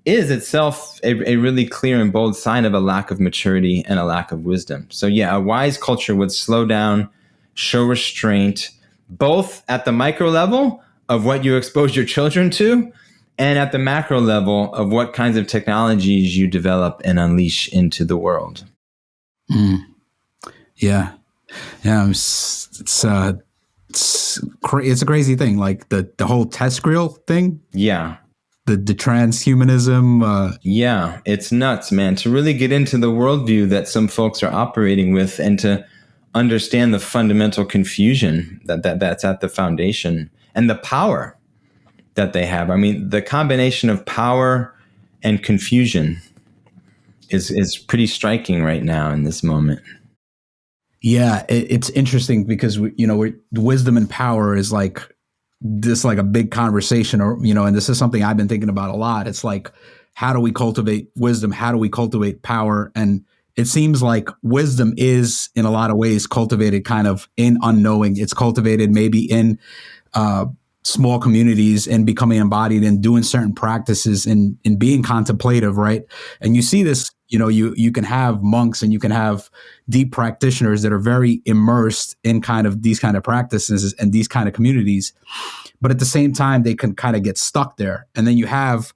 Speaker 2: is itself a really clear and bold sign of a lack of maturity and a lack of wisdom. So yeah, a wise culture would slow down, show restraint, both at the micro level of what you expose your children to and at the macro level of what kinds of technologies you develop and unleash into the world.
Speaker 1: Yeah. It's a crazy thing, like the whole TESCREAL thing.
Speaker 2: Yeah.
Speaker 1: The transhumanism.
Speaker 2: Yeah, it's nuts, man. To really get into the worldview that some folks are operating with and to understand the fundamental confusion that's at the foundation and the power that they have. I mean, the combination of power and confusion is pretty striking right now in this moment.
Speaker 1: Yeah, it's interesting because wisdom and power is like a big conversation, and this is something I've been thinking about a lot. It's like, how do we cultivate wisdom? How do we cultivate power? And it seems like wisdom is in a lot of ways cultivated kind of in unknowing. It's cultivated maybe in small communities and becoming embodied and doing certain practices and being contemplative, right? And you see this, you can have monks and you can have deep practitioners that are very immersed in kind of these kind of practices and these kind of communities. But at the same time, they can kind of get stuck there. And then you have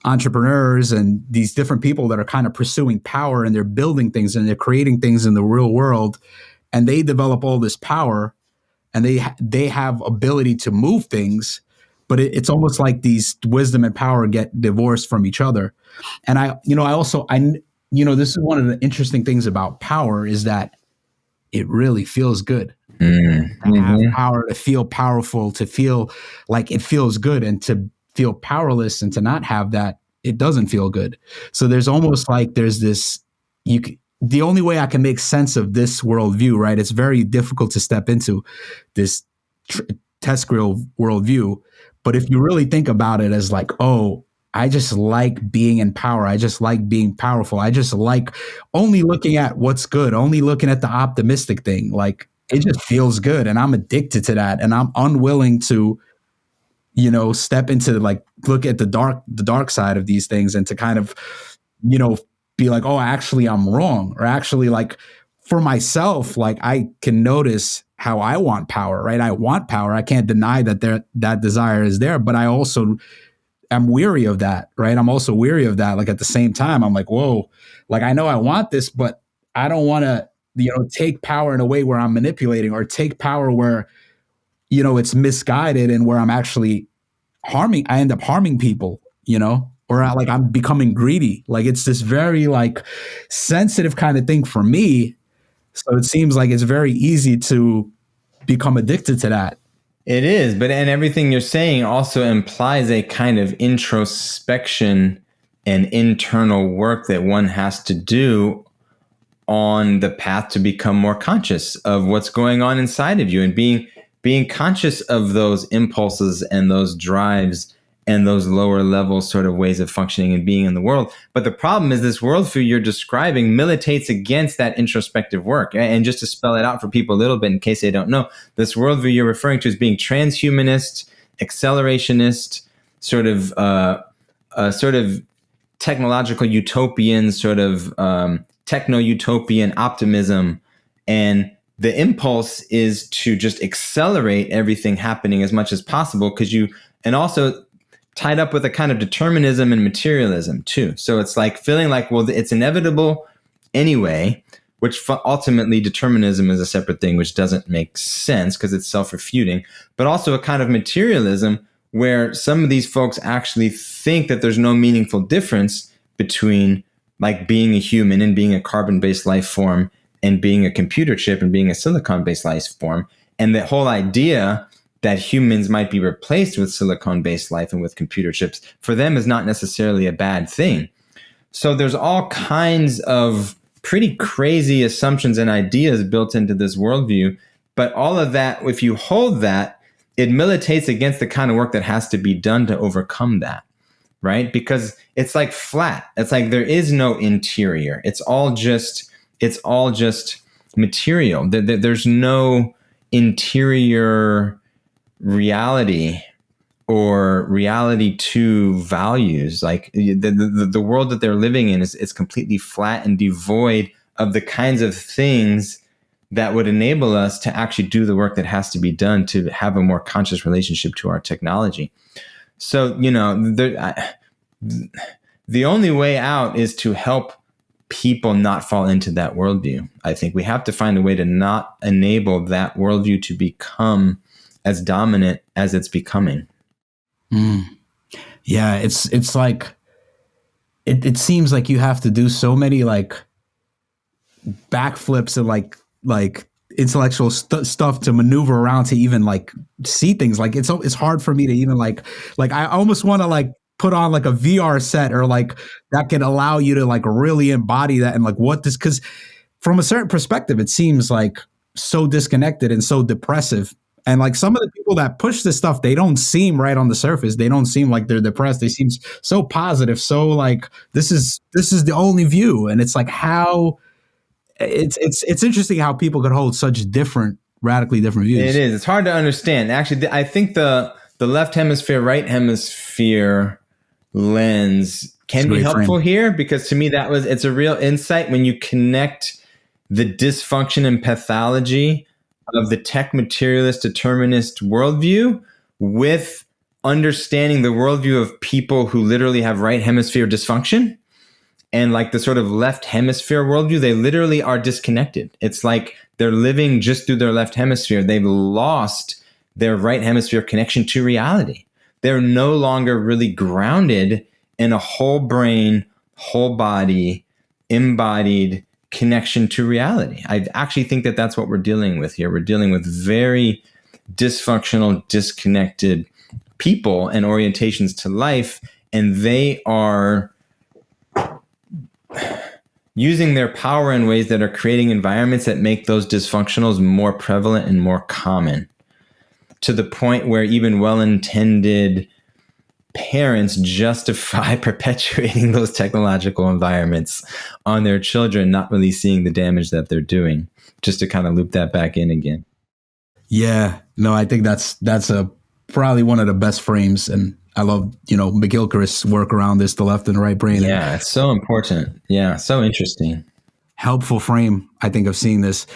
Speaker 1: entrepreneurs and these different people that are kind of pursuing power and they're building things and they're creating things in the real world. And they develop all this power and they have ability to move things, but it's almost like these wisdom and power get divorced from each other. And this is one of the interesting things about power is that it really feels good. To have power, to feel powerful, to feel like it feels good, and to feel powerless and to not have that, it doesn't feel good. So there's almost like there's this, the only way I can make sense of this worldview, right? It's very difficult to step into this TESCREAL worldview. But if you really think about it as like, oh, I just like being in power. I just like being powerful. I just like only looking at what's good, only looking at the optimistic thing. Like it just feels good. And I'm addicted to that. And I'm unwilling to, step into look at the dark side of these things and to kind of, be like, oh, actually I'm wrong, or actually like for myself, like I can notice how I want power, right? I want power. I can't deny that desire is there, but I also am weary of that, right? I'm also weary of that. Like at the same time, I'm like, whoa, like I know I want this, but I don't want to, take power in a way where I'm manipulating, or take power where, it's misguided and where I'm actually I end up harming people, or like I'm becoming greedy. Like it's this very like sensitive kind of thing for me. So it seems like it's very easy to become addicted to that.
Speaker 2: It is, and everything you're saying also implies a kind of introspection and internal work that one has to do on the path to become more conscious of what's going on inside of you, and being conscious of those impulses and those drives and those lower level sort of ways of functioning and being in the world. But the problem is this worldview you're describing militates against that introspective work. And just to spell it out for people a little bit in case they don't know, this worldview you're referring to is being transhumanist, accelerationist, sort of technological utopian, sort of techno-utopian optimism. And the impulse is to just accelerate everything happening as much as possible, and also tied up with a kind of determinism and materialism too. So it's like feeling like, well, it's inevitable anyway, which ultimately determinism is a separate thing, which doesn't make sense because it's self-refuting, but also a kind of materialism where some of these folks actually think that there's no meaningful difference between like being a human and being a carbon-based life form and being a computer chip and being a silicon-based life form. And the whole idea that humans might be replaced with silicon-based life and with computer chips, for them is not necessarily a bad thing. So there's all kinds of pretty crazy assumptions and ideas built into this worldview. But all of that, if you hold that, it militates against the kind of work that has to be done to overcome that, right? Because it's like flat. It's like there is no interior. It's all just material. There's no interior reality or reality to values. Like the world that they're living in is completely flat and devoid of the kinds of things that would enable us to actually do the work that has to be done to have a more conscious relationship to our technology. So, the only way out is to help people not fall into that worldview. I think we have to find a way to not enable that worldview to become as dominant as it's becoming.
Speaker 1: Yeah, it's like it seems like you have to do so many like backflips and like intellectual stuff to maneuver around to even like see things. Like it's hard for me to even like I almost want to like put on like a VR set or like that can allow you to like really embody that and like what this, because from a certain perspective it seems like so disconnected and so depressive. And like some of the people that push this stuff, they don't seem right on the surface. They don't seem like they're depressed. They seem so positive. So like this is the only view. And it's like how it's interesting how people could hold such radically different views.
Speaker 2: It is. It's hard to understand. Actually, I think the left hemisphere, right hemisphere lens can be helpful here, because to me it's a real insight when you connect the dysfunction and pathology of the tech materialist determinist worldview with understanding the worldview of people who literally have right hemisphere dysfunction. And like the sort of left hemisphere worldview, they literally are disconnected. It's like they're living just through their left hemisphere. They've lost their right hemisphere connection to reality. They're no longer really grounded in a whole brain, whole body, embodied connection to reality. I actually think that that's what we're dealing with here. We're dealing with very dysfunctional, disconnected people and orientations to life, and they are using their power in ways that are creating environments that make those dysfunctionals more prevalent and more common, to the point where even well-intended parents justify perpetuating those technological environments on their children, not really seeing the damage that they're doing. Just to kind of loop that back in again.
Speaker 1: Yeah, no, I think that's probably one of the best frames, and I love McGilchrist's work around this, the left and the right brain.
Speaker 2: Yeah, it's so important. Yeah, so interesting.
Speaker 1: helpful frame, I think, of seeing this.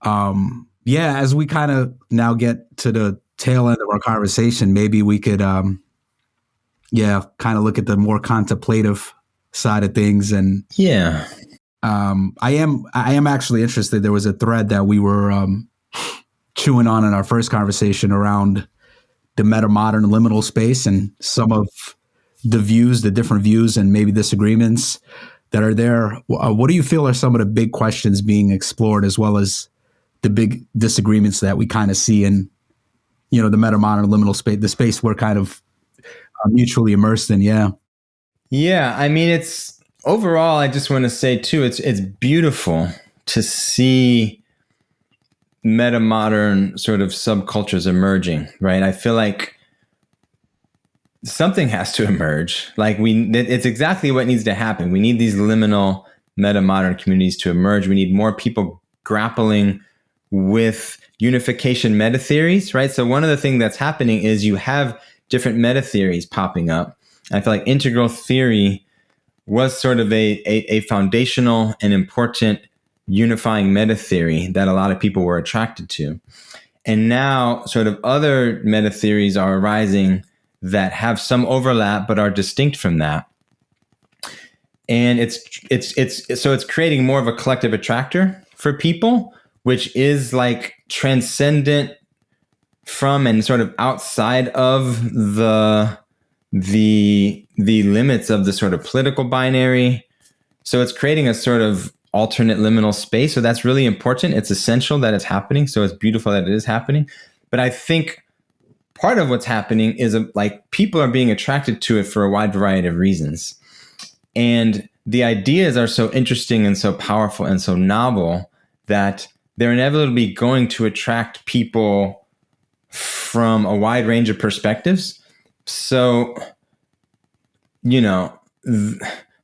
Speaker 1: Yeah, as we kind of now get to the tail end of our conversation, maybe we could, kind of look at the more contemplative side of things. And
Speaker 2: Yeah.
Speaker 1: I am actually interested. There was a thread that we were chewing on in our first conversation around the metamodern liminal space and some of the different views and maybe disagreements that are there. What do you feel are some of the big questions being explored, as well as the big disagreements that we kind of see in, the metamodern liminal space, the space we're kind of mutually immersed in? Yeah.
Speaker 2: Yeah. I mean, it's overall, I just want to say too, it's beautiful to see metamodern sort of subcultures emerging, right? I feel like something has to emerge. Like it's exactly what needs to happen. We need these liminal metamodern communities to emerge. We need more people grappling with unification meta theories, right? So one of the things that's happening is you have different meta theories popping up. I feel like integral theory was sort of a foundational and important unifying meta theory that a lot of people were attracted to. And now sort of other meta theories are arising that have some overlap but are distinct from that. And it's creating more of a collective attractor for people, which is like transcendent from and sort of outside of the limits of the sort of political binary. So it's creating a sort of alternate liminal space. So that's really important. It's essential that it's happening. So it's beautiful that it is happening. But I think part of what's happening is like people are being attracted to it for a wide variety of reasons. And the ideas are so interesting and so powerful and so novel that they're inevitably going to attract people from a wide range of perspectives. So,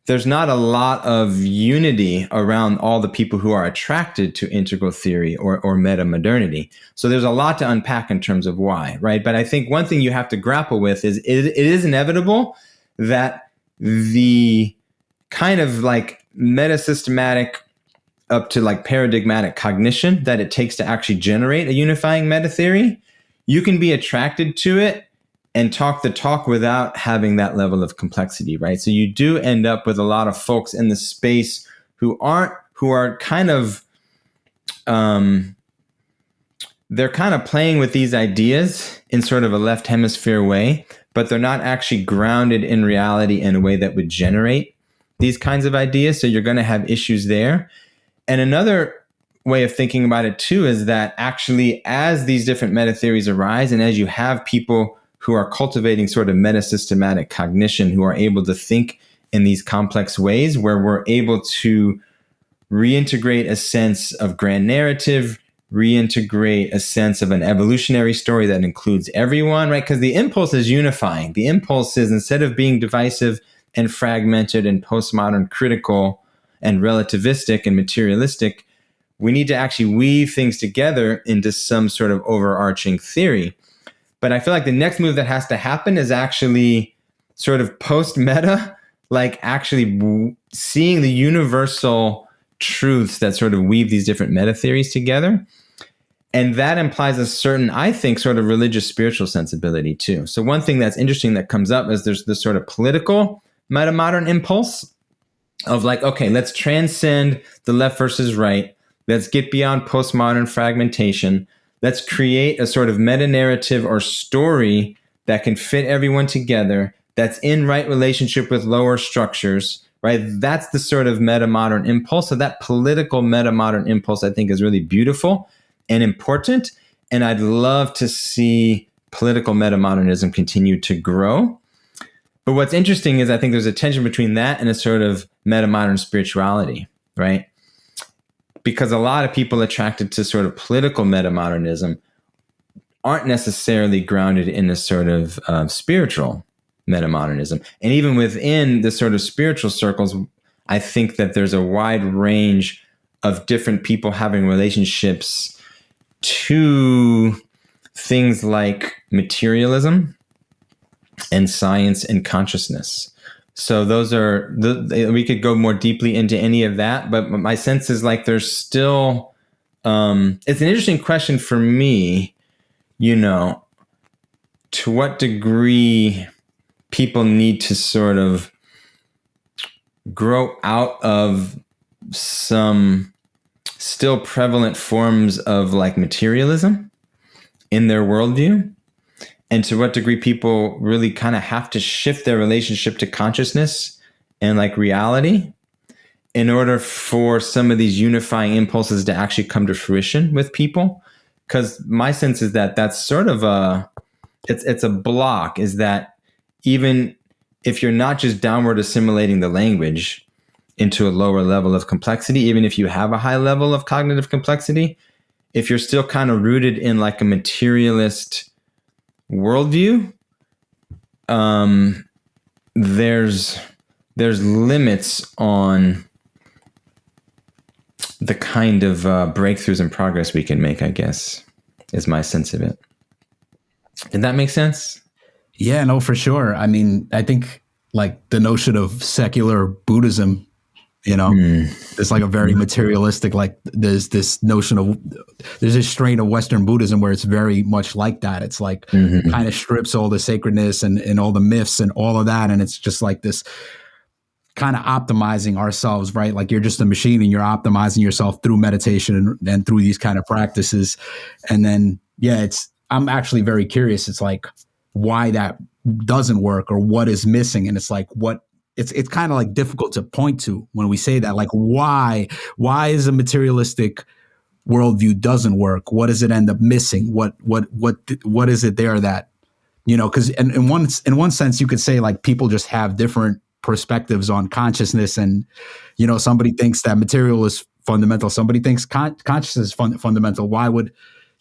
Speaker 2: there's not a lot of unity around all the people who are attracted to integral theory or metamodernity. So there's a lot to unpack in terms of why, right? But I think one thing you have to grapple with is it is inevitable that the kind of like meta-systematic up to like paradigmatic cognition that it takes to actually generate a unifying meta theory, you can be attracted to it and talk the talk without having that level of complexity, right? So you do end up with a lot of folks in the space who are kind of, they're kind of playing with these ideas in sort of a left hemisphere way, but they're not actually grounded in reality in a way that would generate these kinds of ideas. So you're going to have issues there. And another way of thinking about it too is that actually as these different meta theories arise and as you have people who are cultivating sort of meta-systematic cognition, who are able to think in these complex ways where we're able to reintegrate a sense of grand narrative, reintegrate a sense of an evolutionary story that includes everyone, right? Because the impulse is unifying. The impulse is, instead of being divisive and fragmented and postmodern critical and relativistic and materialistic, we need to actually weave things together into some sort of overarching theory. But I feel like the next move that has to happen is actually sort of post-meta, like actually seeing the universal truths that sort of weave these different meta theories together. And that implies a certain, I think, sort of religious spiritual sensibility too. So one thing that's interesting that comes up is there's this sort of political metamodern impulse of like, okay, let's transcend the left versus right. Let's get beyond postmodern fragmentation. Let's create a sort of meta-narrative or story that can fit everyone together, that's in right relationship with lower structures, right? That's the sort of metamodern impulse. So that political metamodern impulse, I think, is really beautiful and important. And I'd love to see political metamodernism continue to grow. But what's interesting is I think there's a tension between that and a sort of metamodern spirituality, right? Because a lot of people attracted to sort of political metamodernism aren't necessarily grounded in a sort of spiritual metamodernism. And even within the sort of spiritual circles, I think that there's a wide range of different people having relationships to things like materialism and science and consciousness. So those are we could go more deeply into any of that, but my sense is like there's still it's an interesting question for me, to what degree people need to sort of grow out of some still prevalent forms of like materialism in their worldview, and to what degree people really kind of have to shift their relationship to consciousness and like reality in order for some of these unifying impulses to actually come to fruition with people. Because my sense is that that's sort of it's a block, is that even if you're not just downward assimilating the language into a lower level of complexity, even if you have a high level of cognitive complexity, if you're still kind of rooted in like a materialist worldview, there's limits on the kind of breakthroughs and progress we can make, I guess, is my sense of it. Did that make sense?
Speaker 1: Yeah, no, for sure. I mean, I think like the notion of secular Buddhism, it's like a very materialistic, like there's this notion of, there's this strain of Western Buddhism where it's very much like that. It's like kind of strips all the sacredness and all the myths and all of that. And it's just like this kind of optimizing ourselves, right? Like you're just a machine and you're optimizing yourself through meditation and through these kind of practices. And then, I'm actually very curious. It's like why that doesn't work or what is missing. And it's like, it's kind of like difficult to point to when we say that, like, why is a materialistic worldview doesn't work? What does it end up missing? What is it there that, because in one sense you could say like people just have different perspectives on consciousness, and somebody thinks that material is fundamental, somebody thinks consciousness is fundamental. Why would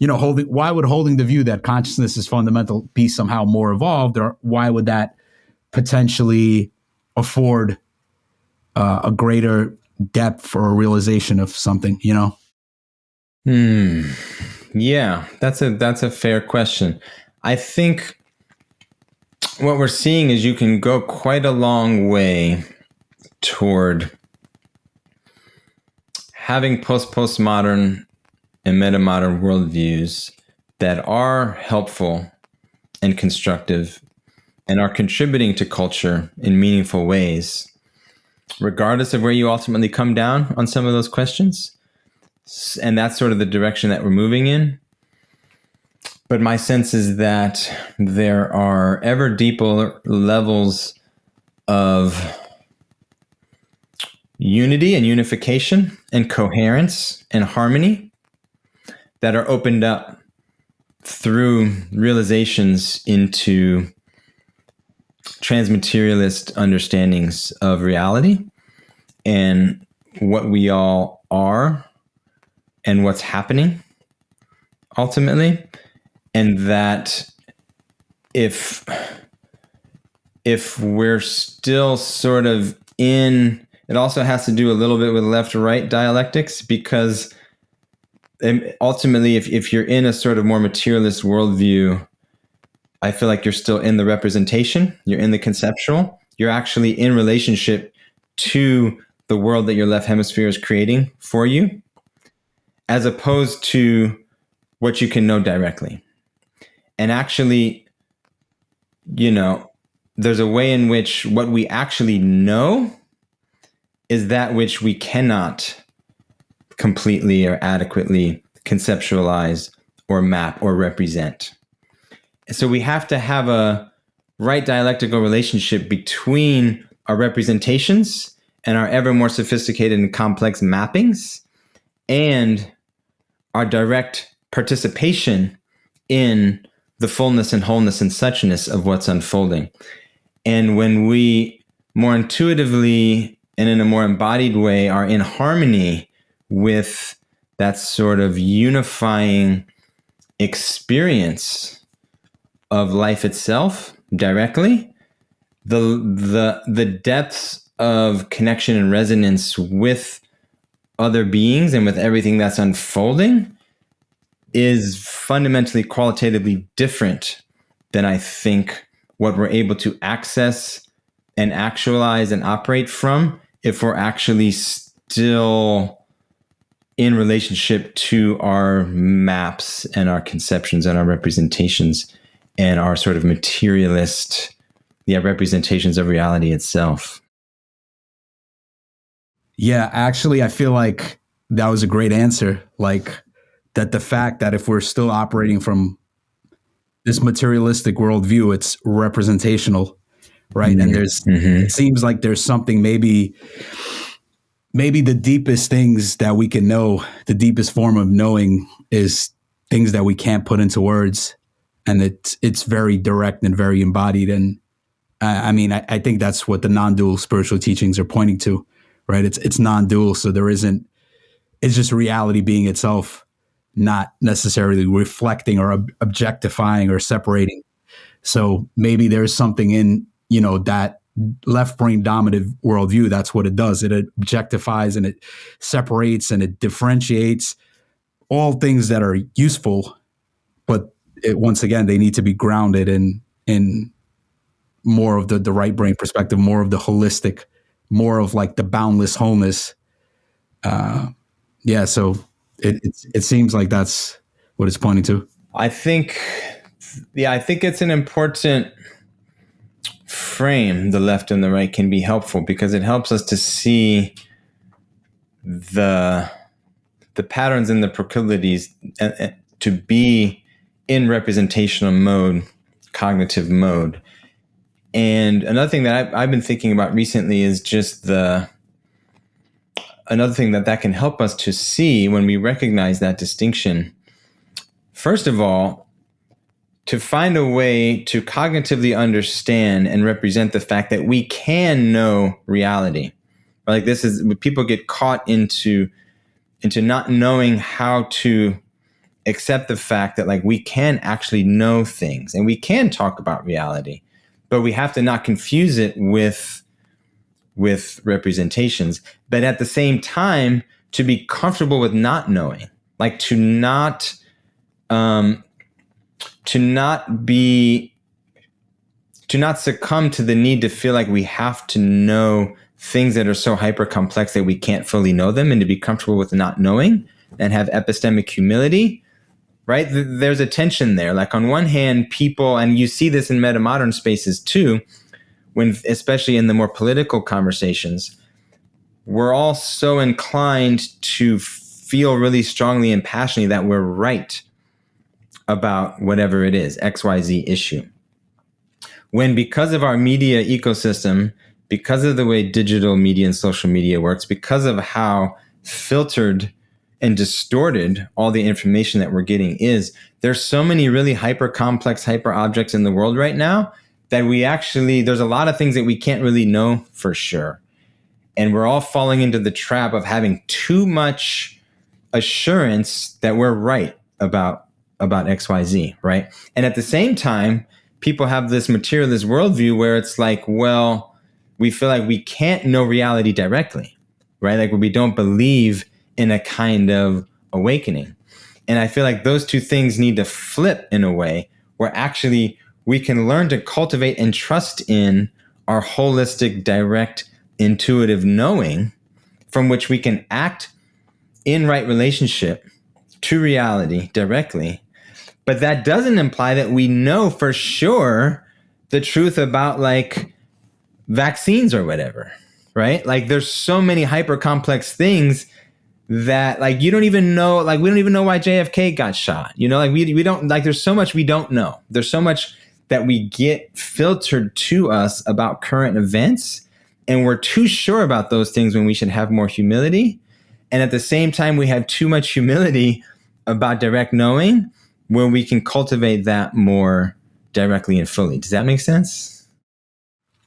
Speaker 1: holding the view that consciousness is fundamental be somehow more evolved, or why would that potentially afford a greater depth or a realization of something?
Speaker 2: Yeah, that's a fair question. I think what we're seeing is you can go quite a long way toward having postmodern and metamodern worldviews that are helpful and constructive and are contributing to culture in meaningful ways, regardless of where you ultimately come down on some of those questions. And that's sort of the direction that we're moving in. But my sense is that there are ever deeper levels of unity and unification and coherence and harmony that are opened up through realizations into transmaterialist understandings of reality and what we all are and what's happening ultimately. And that if we're still sort of in, it also has to do a little bit with left-right dialectics, because ultimately, if you're in a sort of more materialist worldview, I feel like you're still in the representation, you're in the conceptual, you're actually in relationship to the world that your left hemisphere is creating for you, as opposed to what you can know directly. And actually, there's a way in which what we actually know is that which we cannot completely or adequately conceptualize or map or represent. So we have to have a right dialectical relationship between our representations and our ever more sophisticated and complex mappings and our direct participation in the fullness and wholeness and suchness of what's unfolding. And when we more intuitively and in a more embodied way are in harmony with that sort of unifying experience of life itself directly, the depths of connection and resonance with other beings and with everything that's unfolding is fundamentally qualitatively different than I think what we're able to access and actualize and operate from if we're actually still in relationship to our maps and our conceptions and our representations and our sort of materialist representations of reality itself.
Speaker 1: Yeah, actually, I feel like that was a great answer. Like that the fact that if we're still operating from this materialistic worldview, it's representational, right? And it seems like there's something maybe the deepest things that we can know, the deepest form of knowing is things that we can't put into words. And it's very direct and very embodied. And I think that's what the non-dual spiritual teachings are pointing to, right? It's non-dual. So it's just reality being itself, not necessarily reflecting or objectifying or separating. So maybe there's something in, that left brain dominant worldview. That's what it does. It objectifies and it separates and it differentiates all things that are useful. But once again, they need to be grounded in more of the right brain perspective, more of the holistic, more of like the boundless wholeness. So it seems like that's what it's pointing to.
Speaker 2: I think it's an important frame. The left and the right can be helpful because it helps us to see the patterns and the proclivities to be in representational mode, cognitive mode. And another thing that I've been thinking about recently is just another thing that can help us to see when we recognize that distinction. First of all, to find a way to cognitively understand and represent the fact that we can know reality. Like this is when people get caught into not knowing how to accept the fact that like we can actually know things and we can talk about reality, but we have to not confuse it with representations. But at the same time, to be comfortable with not knowing, like to not succumb to the need to feel like we have to know things that are so hyper complex that we can't fully know them, and to be comfortable with not knowing and have epistemic humility, right? There's a tension there. Like on one hand, people, and you see this in metamodern spaces too, when, especially in the more political conversations, we're all so inclined to feel really strongly and passionately that we're right about whatever it is, XYZ issue. When because of our media ecosystem, because of the way digital media and social media works, because of how filtered and distorted all the information that we're getting is, there's so many really hyper complex, hyper objects in the world right now that there's a lot of things that we can't really know for sure. And we're all falling into the trap of having too much assurance that we're right about XYZ, right? And at the same time, people have this materialist worldview where it's like, well, we feel like we can't know reality directly, right? Like we don't believe in a kind of awakening. And I feel like those two things need to flip in a way where actually we can learn to cultivate and trust in our holistic, direct, intuitive knowing from which we can act in right relationship to reality directly. But that doesn't imply that we know for sure the truth about like vaccines or whatever, right? Like there's so many hyper complex things that like you don't even know, like we don't even know why JFK got shot. Like we don't, like there's so much we don't know. There's so much that we get filtered to us about current events, and we're too sure about those things when we should have more humility. And at the same time, we have too much humility about direct knowing, where we can cultivate that more directly and fully. Does that make sense?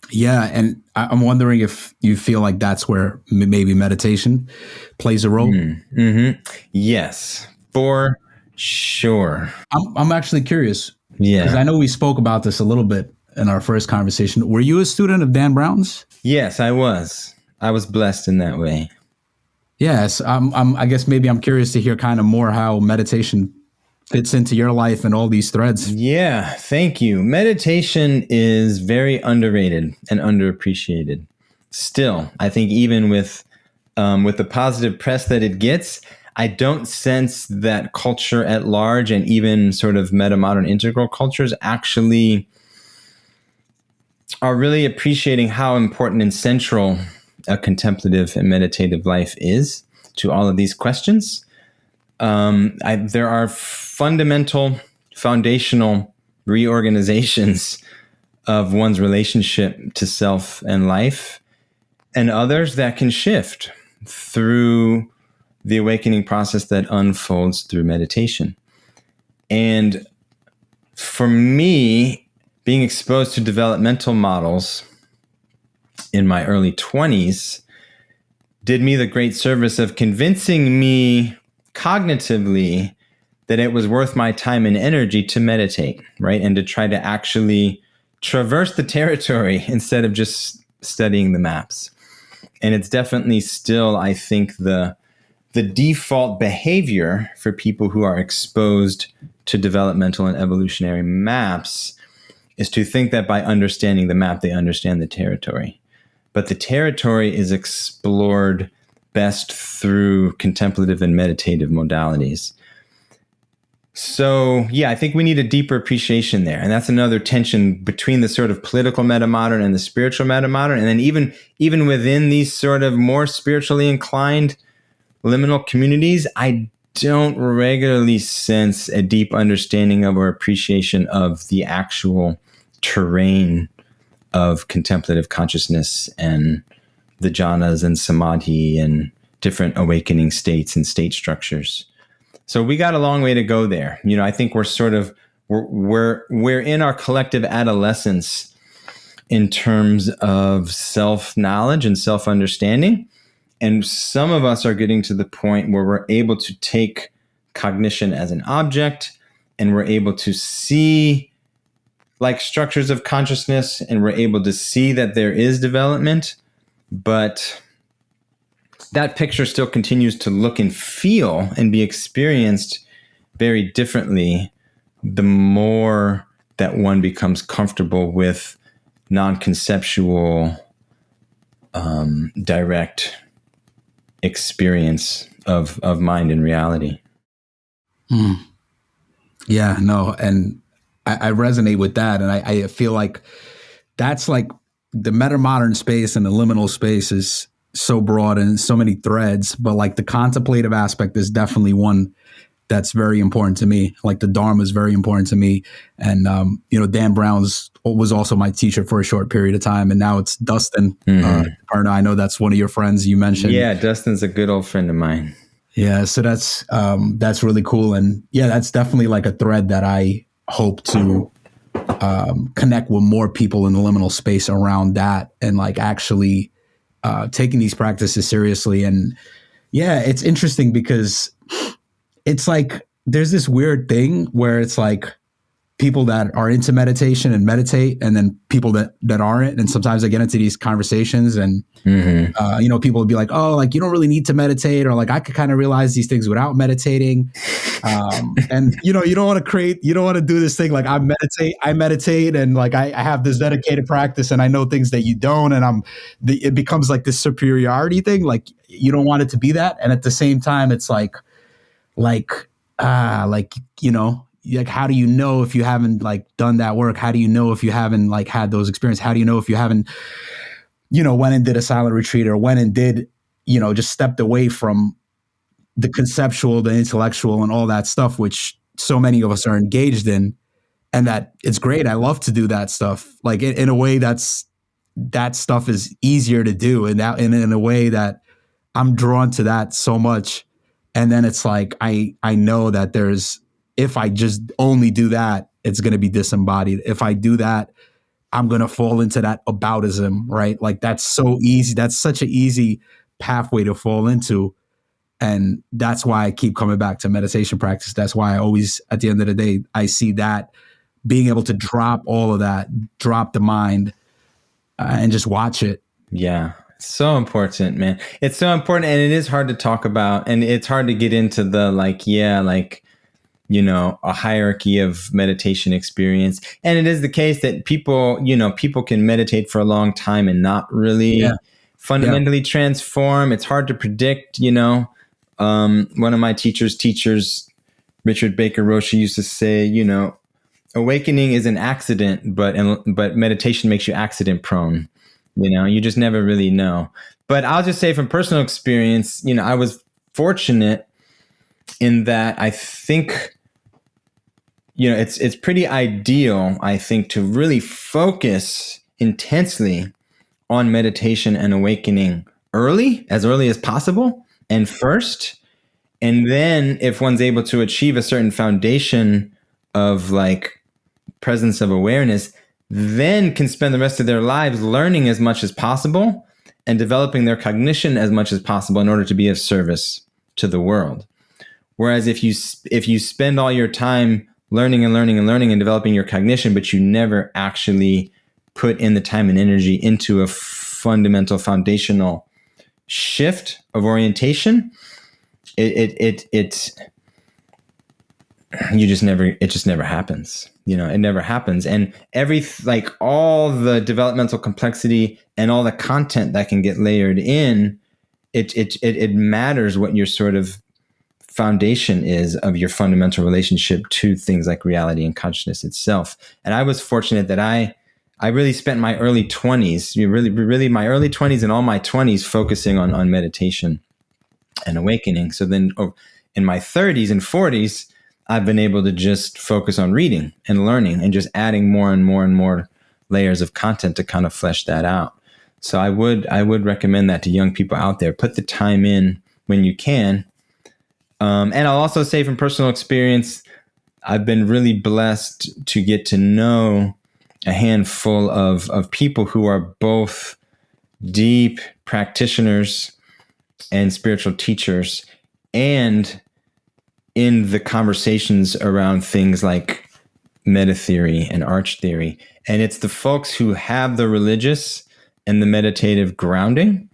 Speaker 1: Yeah. And I'm wondering if you feel like that's where maybe meditation plays a role.
Speaker 2: Mm-hmm. Yes, for sure.
Speaker 1: I'm actually curious.
Speaker 2: Yeah.
Speaker 1: Because I know we spoke about this a little bit in our first conversation. Were you a student of Dan Brown's?
Speaker 2: Yes, I was. I was blessed in that way.
Speaker 1: Yes. I guess maybe I'm curious to hear kind of more how meditation fits into your life and all these threads.
Speaker 2: Yeah, thank you. Meditation is very underrated and underappreciated. Still, I think even with the positive press that it gets, I don't sense that culture at large and even sort of metamodern integral cultures actually are really appreciating how important and central a contemplative and meditative life is to all of these questions. There are foundational reorganizations of one's relationship to self and life, and others that can shift through the awakening process that unfolds through meditation. And for me, being exposed to developmental models in my early 20s did me the great service of convincing me cognitively that it was worth my time and energy to meditate, right? And to try to actually traverse the territory instead of just studying the maps. And it's definitely still, I think, the default behavior for people who are exposed to developmental and evolutionary maps is to think that by understanding the map, they understand the territory. But the territory is explored best through contemplative and meditative modalities. So, yeah, I think we need a deeper appreciation there. And that's another tension between the sort of political metamodern and the spiritual metamodern. And then even within these sort of more spiritually inclined liminal communities, I don't regularly sense a deep understanding of or appreciation of the actual terrain of contemplative consciousness and the jhanas and samadhi and different awakening states and state structures. So we got a long way to go there. You know, I think we're in our collective adolescence in terms of self-knowledge and self-understanding. And some of us are getting to the point where we're able to take cognition as an object, and we're able to see like structures of consciousness, and we're able to see that there is development, but that picture still continues to look and feel and be experienced very differently the more that one becomes comfortable with non-conceptual, direct experience of mind and reality.
Speaker 1: Yeah, no, and I resonate with that, and I feel like that's like the metamodern space and the liminal space is so broad and so many threads, but like the contemplative aspect is definitely one that's very important to me. Like the Dharma is very important to me, and Dan Brown's was also my teacher for a short period of time, and now it's Dustin. Or I know that's one of your friends you mentioned.
Speaker 2: Yeah, Dustin's a good old friend of mine.
Speaker 1: Yeah, so that's really cool, and yeah, that's definitely like a thread that I hope to connect with more people in the liminal space around that, and like actually taking these practices seriously. And yeah, it's interesting because it's like there's this weird thing where it's like people that are into meditation and meditate, and then people that aren't. And sometimes I get into these conversations and, people would be like, oh, like you don't really need to meditate, or like I could kind of realize these things without meditating. And you don't want to do this thing like I meditate and like I have this dedicated practice and I know things that you don't. And it becomes like this superiority thing. Like you don't want it to be that. And at the same time, it's like, how do you know if you haven't like done that work? How do you know if you haven't like had those experiences? How do you know if you haven't, went and did a silent retreat, or went and did, just stepped away from the conceptual, the intellectual, and all that stuff, which so many of us are engaged in, and that it's great. I love to do that stuff. Like in a way that stuff is easier to do, and that in a way that I'm drawn to that so much. And then it's like, I know that if I just only do that, it's going to be disembodied. If I do that, I'm going to fall into that aboutism, right? Like that's so easy. That's such an easy pathway to fall into. And that's why I keep coming back to meditation practice. That's why I always, at the end of the day, I see that being able to drop all of that, drop the mind and just watch it.
Speaker 2: Yeah. So important, man. It's so important. And it is hard to talk about, and it's hard to get into the a hierarchy of meditation experience. And it is the case that people can meditate for a long time and not really fundamentally transform. It's hard to predict. One of my teachers, Richard Baker Roche, used to say, awakening is an accident, but meditation makes you accident prone. You just never really know. But I'll just say from personal experience, I was fortunate in that I think, it's pretty ideal, I think, to really focus intensely on meditation and awakening as early as possible and first. And then if one's able to achieve a certain foundation of like presence of awareness, then can spend the rest of their lives learning as much as possible and developing their cognition as much as possible in order to be of service to the world. Whereas if you spend all your time learning and learning and learning and developing your cognition, but you never actually put in the time and energy into a fundamental foundational shift of orientation, it just never happens. It never happens. And all the developmental complexity and all the content that can get layered in, it matters what your sort of foundation is of your fundamental relationship to things like reality and consciousness itself. And I was fortunate that I really spent my early 20s, really my early 20s and all my 20s focusing on meditation and awakening. So then in my 30s and 40s, I've been able to just focus on reading and learning and just adding more and more and more layers of content to kind of flesh that out. So I would recommend that to young people out there. Put the time in when you can. And I'll also say from personal experience, I've been really blessed to get to know a handful of people who are both deep practitioners and spiritual teachers, and in the conversations around things like meta theory and arch theory. And it's the folks who have the religious and the meditative grounding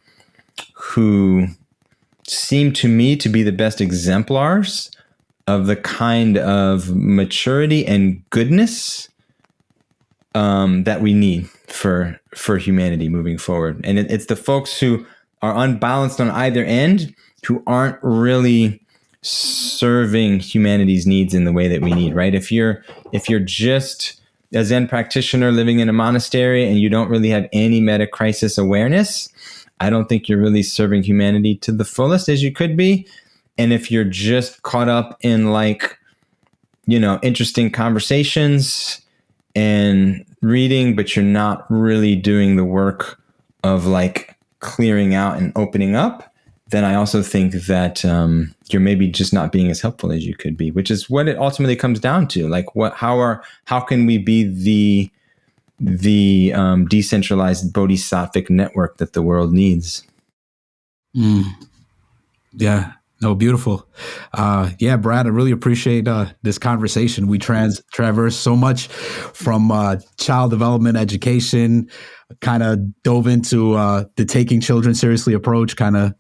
Speaker 2: who seem to me to be the best exemplars of the kind of maturity and goodness that we need for humanity moving forward. And it's the folks who are unbalanced on either end, who aren't really serving humanity's needs in the way that we need, right? If you're just a Zen practitioner living in a monastery and you don't really have any meta crisis awareness, I don't think you're really serving humanity to the fullest as you could be. And if you're just caught up in interesting conversations and reading, but you're not really doing the work of clearing out and opening up, then I also think that you're maybe just not being as helpful as you could be, which is what it ultimately comes down to. How can we be the decentralized bodhisattvic network that the world needs?
Speaker 1: Yeah. No, beautiful. Brad, I really appreciate this conversation. We traverse so much from child development education, kind of dove into the taking children seriously approach, kind of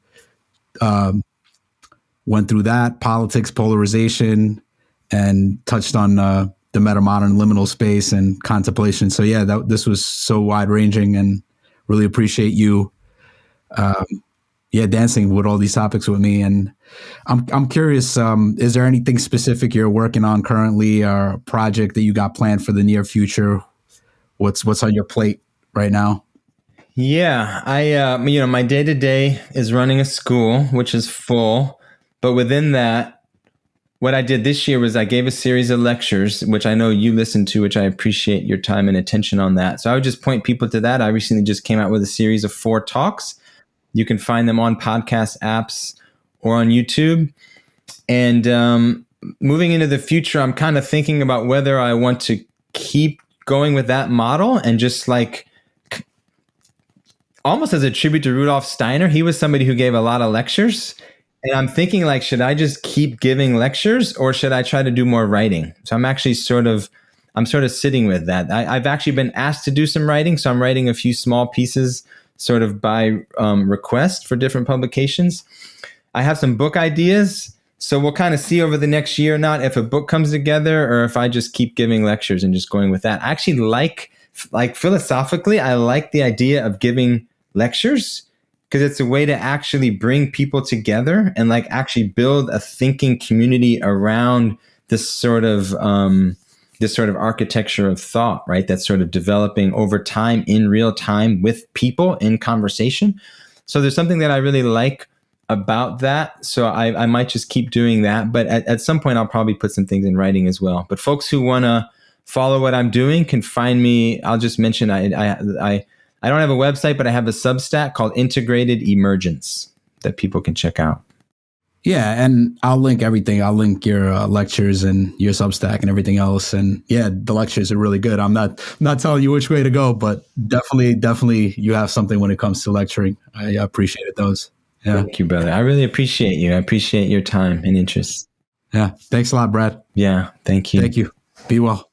Speaker 1: went through that, politics, polarization, and touched on the metamodern liminal space and contemplation. So this was so wide ranging, and really appreciate you dancing with all these topics with me. And I'm curious, is there anything specific you're working on currently, or a project that you got planned for the near future? What's on your plate right now?
Speaker 2: Yeah, I my day-to-day is running a school, which is full. But within that, what I did this year was I gave a series of lectures, which I know you listened to, which I appreciate your time and attention on that. So I would just point people to that. I recently just came out with a series of 4 talks. You can find them on podcast apps or on YouTube. And moving into the future, I'm kind of thinking about whether I want to keep going with that model and just almost as a tribute to Rudolf Steiner. He was somebody who gave a lot of lectures. And I'm thinking should I just keep giving lectures, or should I try to do more writing? So I'm actually sort of sitting with that. I've actually been asked to do some writing. So I'm writing a few small pieces sort of by request for different publications. I have some book ideas, So we'll kind of see over the next year or not if a book comes together or if I just keep giving lectures and just going with that. I actually like philosophically, I like the idea of giving lectures because it's a way to actually bring people together and like actually build a thinking community around this sort of architecture of thought, right? That's sort of developing over time in real time with people in conversation. So there's something that I really like about that. So I might just keep doing that. But at some point, I'll probably put some things in writing as well. But folks who want to follow what I'm doing can find me. I'll just mention I don't have a website, but I have a Substack called Integrated Emergence that people can check out.
Speaker 1: Yeah, and I'll link everything. I'll link your lectures and your Substack and everything else. And yeah, the lectures are really good. I'm not telling you which way to go, but definitely you have something when it comes to lecturing. I appreciated those. Yeah.
Speaker 2: Thank you, brother. I really appreciate you. I appreciate your time and interest.
Speaker 1: Yeah. Thanks a lot, Brad.
Speaker 2: Yeah. Thank you.
Speaker 1: Thank you. Be well.